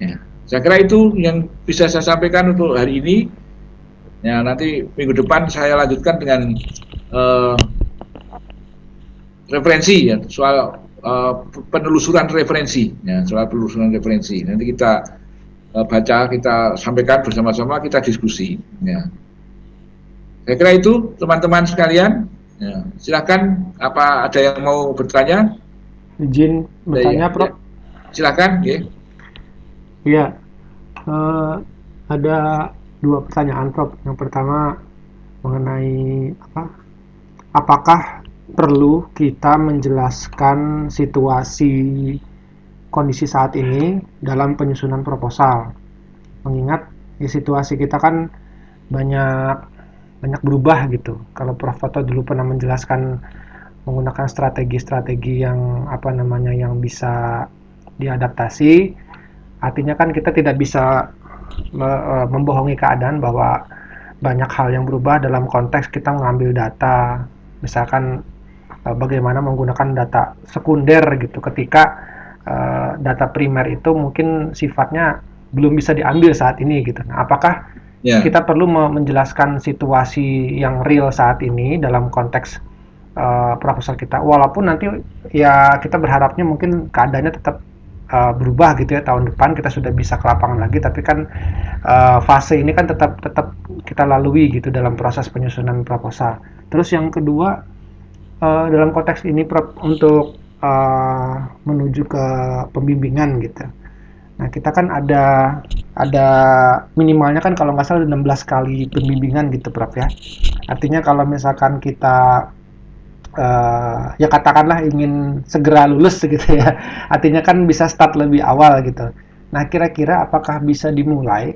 Ya, saya kira itu yang bisa saya sampaikan untuk hari ini. Ya, nanti minggu depan saya lanjutkan dengan referensi, ya, soal penelusuran referensi. Ya, soal penelusuran referensi. Nanti kita baca, kita sampaikan bersama-sama, kita diskusi. Ya. Saya kira itu teman-teman sekalian. Ya. Silakan, apa ada yang mau bertanya? Izin bertanya, Prof. Silakan. Ya. Iya, ada 2 pertanyaan, Prof. Yang pertama mengenai apakah perlu kita menjelaskan situasi kondisi saat ini dalam penyusunan proposal, mengingat situasi kita kan banyak berubah gitu. Kalau Prof. Toto dulu pernah menjelaskan menggunakan strategi-strategi yang yang bisa diadaptasi, artinya kan kita tidak bisa membohongi keadaan bahwa banyak hal yang berubah dalam konteks kita mengambil data, misalkan bagaimana menggunakan data sekunder gitu ketika data primer itu mungkin sifatnya belum bisa diambil saat ini gitu. Nah, apakah kita perlu menjelaskan situasi yang real saat ini dalam konteks proposal kita, walaupun nanti ya kita berharapnya mungkin keadaannya tetap berubah gitu ya, tahun depan kita sudah bisa ke lapangan lagi, tapi kan fase ini kan tetap kita lalui gitu dalam proses penyusunan proposal. Terus yang kedua, dalam konteks ini Prof, untuk menuju ke pembimbingan gitu. Nah, kita kan ada minimalnya kan kalau nggak salah 16 kali pembimbingan gitu, Prof ya. Artinya kalau misalkan kita ya katakanlah ingin segera lulus gitu ya, artinya kan bisa start lebih awal gitu. Nah, kira-kira apakah bisa dimulai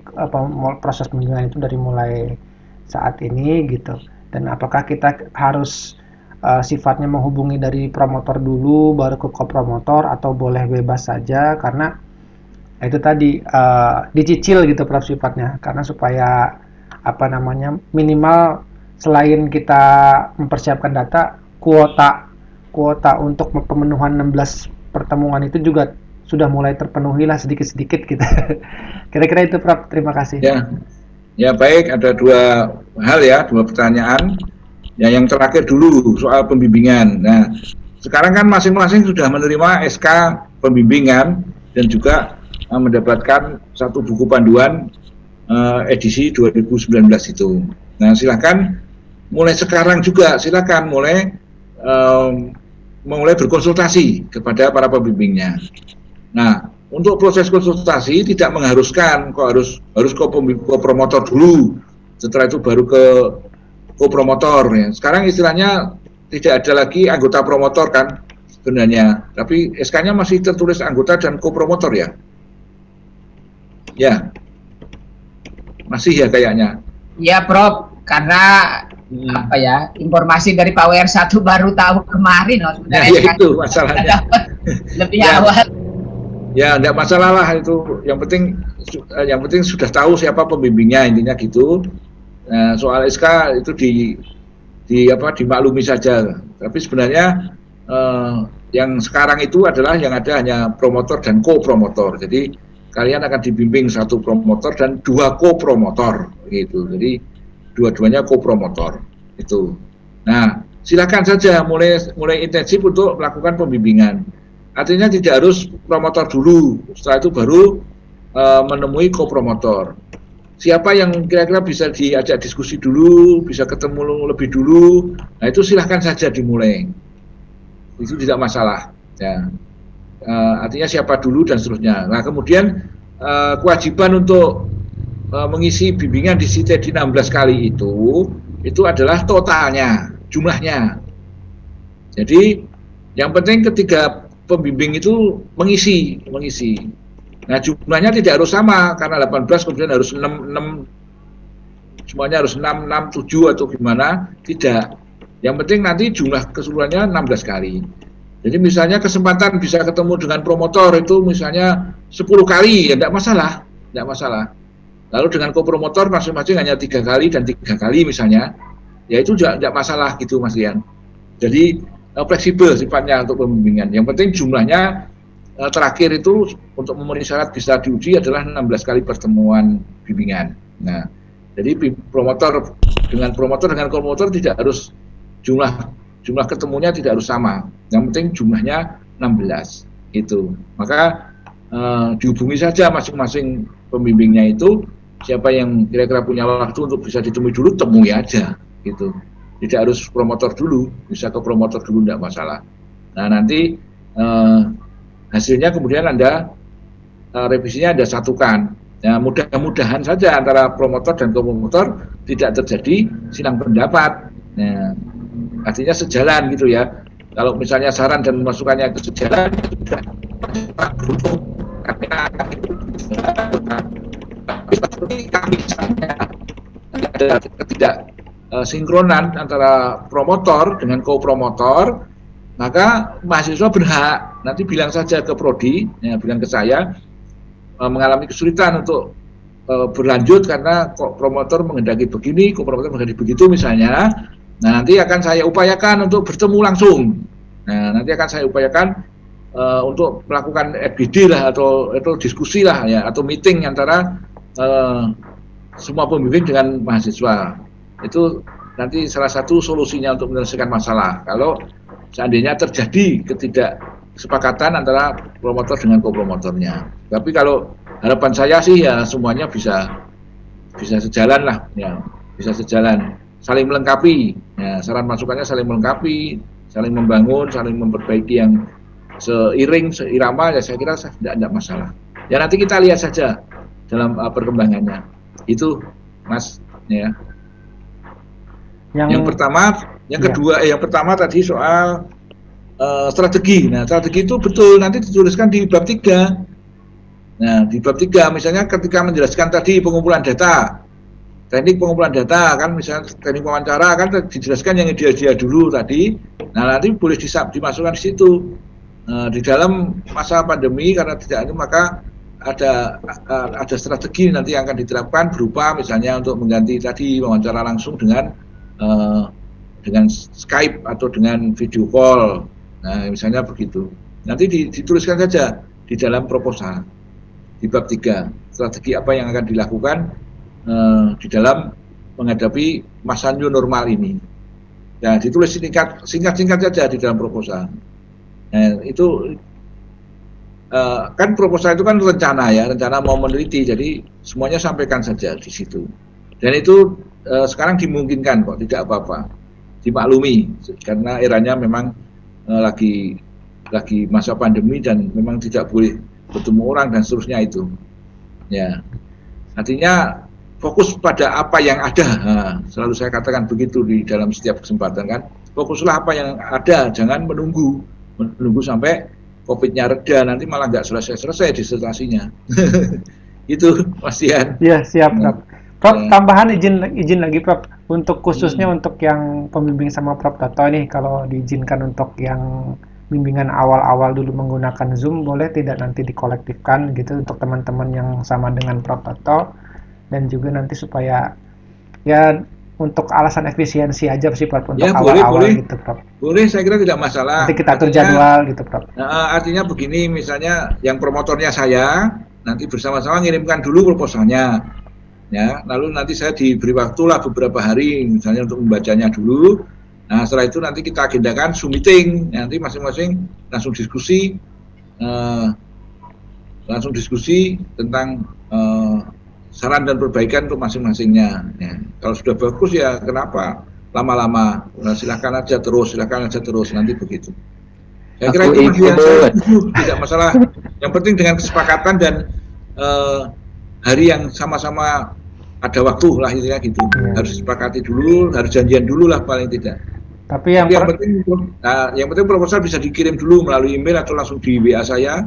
proses pembimbingan itu dari mulai saat ini gitu, dan apakah kita harus sifatnya menghubungi dari promotor dulu baru ke kopromotor, atau boleh bebas saja, karena itu tadi dicicil gitu Prof sifatnya, karena supaya minimal selain kita mempersiapkan data, kuota untuk pemenuhan 16 pertemuan itu juga sudah mulai terpenuhi lah sedikit-sedikit gitu. Kira-kira itu Prof, terima kasih. Ya baik, ada 2 hal ya, 2 pertanyaan. Ya, yang terakhir dulu soal pembimbingan. Nah, sekarang kan masing-masing sudah menerima SK pembimbingan dan juga mendapatkan 1 buku panduan edisi 2019 itu. Nah, silakan mulai sekarang juga, silakan mulai berkonsultasi kepada para pembimbingnya. Nah, untuk proses konsultasi tidak mengharuskan kok harus ke promotor dulu, setelah itu baru ke kopromotor ya. Sekarang istilahnya tidak ada lagi anggota promotor kan sebenarnya, tapi SK-nya masih tertulis anggota dan kopromotor ya. Ya. Masih ya kayaknya. Iya, Prof. Karena apa ya, informasi dari Pak WR1 baru tahu kemarin loh Nah, sebenarnya. ya itu masalahnya. Dapat lebih Ya. awal. Ya, enggak masalah lah itu. Yang penting sudah tahu siapa pembimbingnya, intinya gitu. Nah, soal SK itu dimaklumi saja. Tapi sebenarnya yang sekarang itu adalah yang ada hanya promotor dan co-promotor. Jadi kalian akan dibimbing satu promotor dan 2 co-promotor gitu. Jadi dua-duanya co-promotor itu. Nah, silakan saja mulai intensif untuk melakukan pembimbingan. Artinya tidak harus promotor dulu, setelah itu baru menemui co-promotor. Siapa yang kira-kira bisa diajak diskusi dulu, bisa ketemu lebih dulu, nah itu silahkan saja dimulai. Itu tidak masalah. Ya. Artinya siapa dulu dan seterusnya. Nah kemudian kewajiban untuk mengisi bimbingan di CTD 16 kali itu adalah totalnya, jumlahnya. Jadi yang penting ketiga pembimbing itu mengisi. Nah jumlahnya tidak harus sama, karena 18 kemudian harus 6, semuanya harus 6, 7 atau gimana, tidak. Yang penting nanti jumlah keseluruhannya 16 kali. Jadi misalnya kesempatan bisa ketemu dengan promotor itu misalnya 10 kali, ya tidak masalah. Lalu dengan co-promotor masing-masing hanya 3 kali dan 3 kali misalnya, ya itu tidak masalah gitu Mas Rian. Jadi fleksibel sifatnya untuk pembimbingan. Yang penting jumlahnya terakhir itu untuk memenuhi syarat bisa diuji adalah 16 kali pertemuan bimbingan. Nah, jadi promotor dengan co-promotor tidak harus jumlah ketemunya tidak harus sama. Yang penting jumlahnya 16 itu. Maka dihubungi saja masing-masing pembimbingnya itu, siapa yang kira-kira punya waktu untuk bisa ditemui dulu, temui aja gitu. Tidak harus promotor dulu, bisa ke promotor dulu tidak masalah. Nah nanti hasilnya kemudian Anda revisinya Anda satukan. Nah, mudah-mudahan saja antara promotor dan co-promotor tidak terjadi silang pendapat. Nah, artinya sejalan gitu ya. Kalau misalnya saran dan masukannya sejalan, tapi kami misalnya ada ketidak sinkronan antara promotor dengan co-promotor, maka mahasiswa berhak nanti bilang saja ke prodi, ya, bilang ke saya mengalami kesulitan untuk berlanjut karena kok promotor menghendaki begini, co-promotor menghendaki begitu misalnya. Nah nanti akan saya upayakan untuk bertemu langsung. Nah nanti akan saya upayakan untuk melakukan FGD lah atau diskusi lah ya, atau meeting antara semua pembimbing dengan mahasiswa. Itu nanti salah satu solusinya untuk menyelesaikan masalah. Kalau seandainya terjadi ketidaksepakatan antara promotor dengan co-promotornya. Tapi kalau harapan saya sih ya semuanya bisa sejalan lah, ya bisa sejalan, saling melengkapi. Ya, saran masukannya saling melengkapi, saling membangun, saling memperbaiki yang seirama. Ya saya kira tidak masalah. Ya nanti kita lihat saja dalam perkembangannya. Itu Mas, ya. Yang pertama tadi soal strategi. Nah, strategi itu betul nanti dituliskan di bab 3. Nah, di bab 3 misalnya ketika menjelaskan tadi pengumpulan data, teknik pengumpulan data kan, misalnya teknik wawancara kan dijelaskan yang ideal dulu tadi. Nah, nanti boleh dimasukkan di situ. Di dalam masa pandemi karena tidak ada, maka ada strategi nanti yang akan diterapkan berupa misalnya untuk mengganti tadi wawancara langsung dengan Skype atau dengan video call. Nah, misalnya begitu. Nanti dituliskan saja di dalam proposal di bab 3, strategi apa yang akan dilakukan di dalam menghadapi masa new normal ini. Ya, ditulis singkat-singkat saja di dalam proposal. Nah, itu kan proposal itu kan rencana mau meneliti, jadi semuanya sampaikan saja di situ. Dan itu sekarang dimungkinkan kok, tidak apa-apa, dimaklumi karena eranya memang lagi masa pandemi dan memang tidak boleh bertemu orang dan seterusnya itu. Ya, artinya fokus pada apa yang ada. Nah, selalu saya katakan begitu di dalam setiap kesempatan kan. Fokuslah apa yang ada, jangan menunggu sampai COVID-nya reda, nanti malah nggak selesai disertasinya. Itu Mas Dian. Iya, siap, Prof. Prof, Ya. tambahan izin lagi Prof. Untuk khususnya untuk yang pembimbing sama Prof Toto nih, kalau diizinkan untuk yang bimbingan awal-awal dulu menggunakan Zoom, boleh tidak nanti dikolektifkan gitu untuk teman-teman yang sama dengan Prof Toto, dan juga nanti supaya ya untuk alasan efisiensi aja sih Prof, untuk Ya, boleh, awal-awal boleh. gitu Prof. Boleh, saya kira tidak masalah. Nanti kita atur Artinya, jadwal gitu Prof. artinya begini, misalnya yang promotornya saya nanti bersama-sama ngirimkan dulu proposalnya, ya. Lalu nanti saya diberi waktu lah beberapa hari, misalnya untuk membacanya dulu. Nah, setelah itu nanti kita agendakan Zoom meeting, nanti masing-masing langsung diskusi, eh, tentang saran dan perbaikan untuk masing-masingnya. Ya. Kalau sudah bagus ya kenapa lama-lama? Nah, silakan aja terus, nanti begitu. Saya kira itu masih yang saya setuju, tidak masalah. Yang penting dengan kesepakatan dan hari yang sama-sama ada waktu lah intinya gitu. Harus disepakati dulu, harus janjian dulu lah paling tidak. Tapi yang yang penting proposal bisa dikirim dulu melalui email atau langsung di WA saya.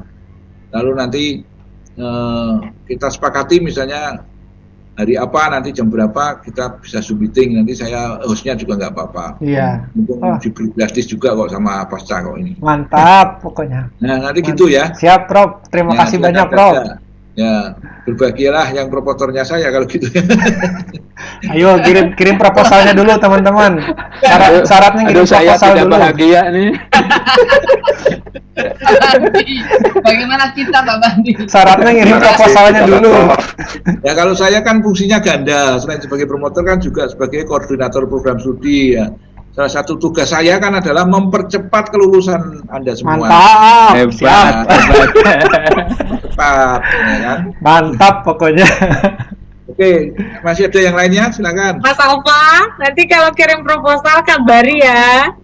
Lalu nanti kita sepakati misalnya hari apa, nanti jam berapa kita bisa Zoom meeting. Nanti saya hostnya juga nggak apa-apa. Iya. Mumpung diberi gratis juga kok sama Pasca kok ini. Mantap pokoknya. Nah, nanti gitu ya. Siap Prof. Terima kasih banyak Prof. Ya, berbahagialah yang propotornya saya kalau gitu. Ayo kirim proposalnya dulu teman-teman. Syaratnya ngirim saya proposal tidak dulu. bahagia nih. Bagaimana kita Pak Bandi? Syaratnya ngirim proposalnya dulu. Ya kalau saya kan fungsinya ganda, selain sebagai promotor kan juga sebagai koordinator program studi ya. Salah satu tugas saya kan adalah mempercepat kelulusan Anda semua. Mantap. Hebat, hebat. Cepat, ya kan? Mantap pokoknya. Oke, masih ada yang lainnya? Silakan. Mas Alfa, nanti kalau kirim proposal kabari ya.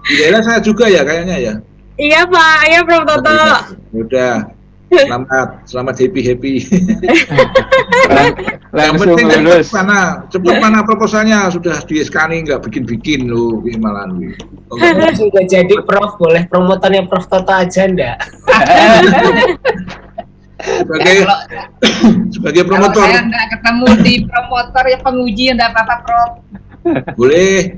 Di daerah saya juga ya kayaknya ya. Iya Pak, ayo Prof Toto. Udah. Selamat happy. Yang Langsung penting lulus. cepet mana proposalnya sudah di scanning, nggak bikin loh malah. Sudah jadi Prof, boleh promotornya Prof Toto aja enggak? Sebagai Kalau promotor saya nggak ketemu di promotor ya penguji enggak apa-apa Prof. boleh.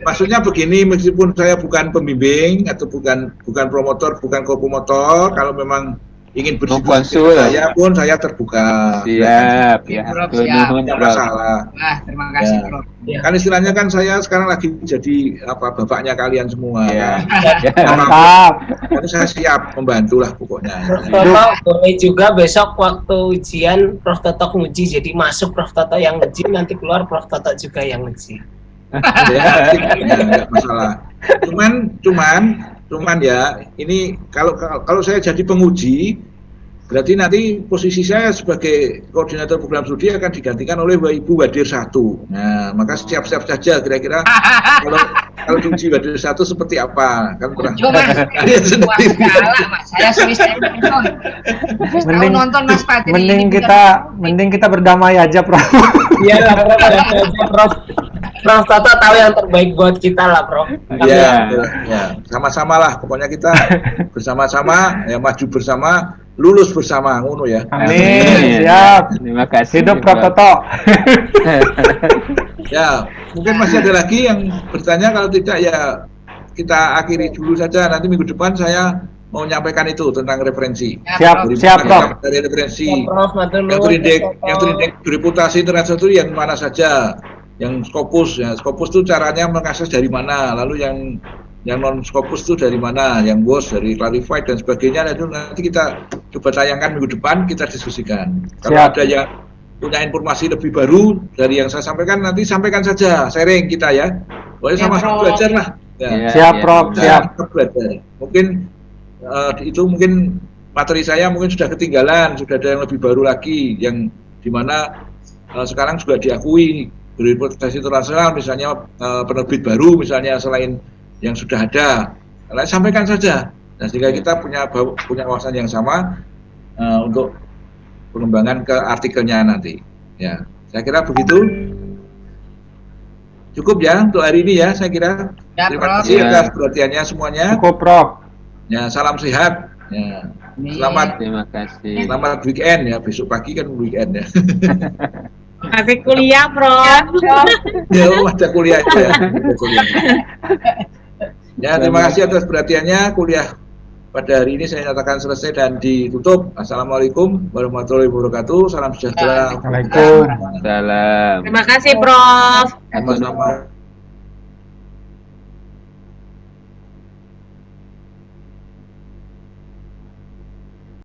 Maksudnya begini, meskipun saya bukan pembimbing atau bukan promotor, bukan kopromotor, kalau memang ingin berdiskusi saya pun saya terbuka. Siap, ya. Prof, siap. Tidak masalah. Wah, terima kasih Ya. Prof. Kan istilahnya kan saya sekarang lagi jadi bapaknya kalian semua. Ya. Kan? Mantap. Jadi saya siap membantu lah pokoknya. Prof Toto boleh juga besok waktu ujian Prof Toto nguji, jadi masuk Prof Toto yang nguji, nanti keluar Prof Toto juga yang nguji. Ya, nggak masalah. Cuman ya ini kalau saya jadi penguji, berarti nanti posisi saya sebagai koordinator program studi akan digantikan oleh Ibu Wadir 1. Nah, maka siap-siap saja kira-kira kalau diuji Wadir 1 seperti apa, kan pernah. Coba Mas, saya sering nonton. Mending- nonton Mas Patri. Mending kita berdamai aja Prof. Iya lah Prof, ada aja Prof. Prof Toto tahu yang terbaik buat kita lah Prof. Ya, sama-sama lah. Pokoknya kita bersama-sama, ya maju bersama, lulus bersama, ngono ya. Amin. Siap. Terima kasih. Hidup Prof Toto. Ya, mungkin masih ada lagi yang bertanya. Kalau tidak ya kita akhiri dulu saja. Nanti minggu depan saya mau menyampaikan itu tentang referensi. Siap Prof. Dari referensi Ya, Prof, matur yang nuwun, terindeks reputasi internasional itu yang mana saja. Yang Scopus itu caranya mengakses dari mana, lalu yang non Scopus itu dari mana, yang WOS dari Clarified dan sebagainya. Itu nanti kita coba tayangkan minggu depan, kita diskusikan. Kalau ada yang punya informasi lebih baru dari yang saya sampaikan, nanti sampaikan saja, sharing kita ya. Pokoknya sama-sama belajar lah. Ya. Siap Prof. Siap. Belajar. Mungkin itu mungkin materi saya mungkin sudah ketinggalan, sudah ada yang lebih baru lagi, yang dimana sekarang juga diakui reputasi internasional, misalnya penerbit baru misalnya selain yang sudah ada. Sampaikan saja. Nah, sehingga kita punya wawasan yang sama untuk pengembangan ke artikelnya nanti. Ya, saya kira begitu. Cukup ya untuk hari ini ya, saya kira. Ya, Terima Prof. kasih atas perhatiannya semuanya. Cukup Prof. Ya, salam sehat. Ya. Amin. Terima kasih. Selamat weekend ya. Besok pagi kan weekend ya. Masih kuliah, Prof. Ya, ada kuliah ya. Ada kuliah. Ya, terima kasih atas perhatiannya. Kuliah pada hari ini saya nyatakan selesai dan ditutup. Assalamualaikum warahmatullahi wabarakatuh. Salam sejahtera. Waalaikumsalam. Salam. Terima kasih, Prof. Sama-sama.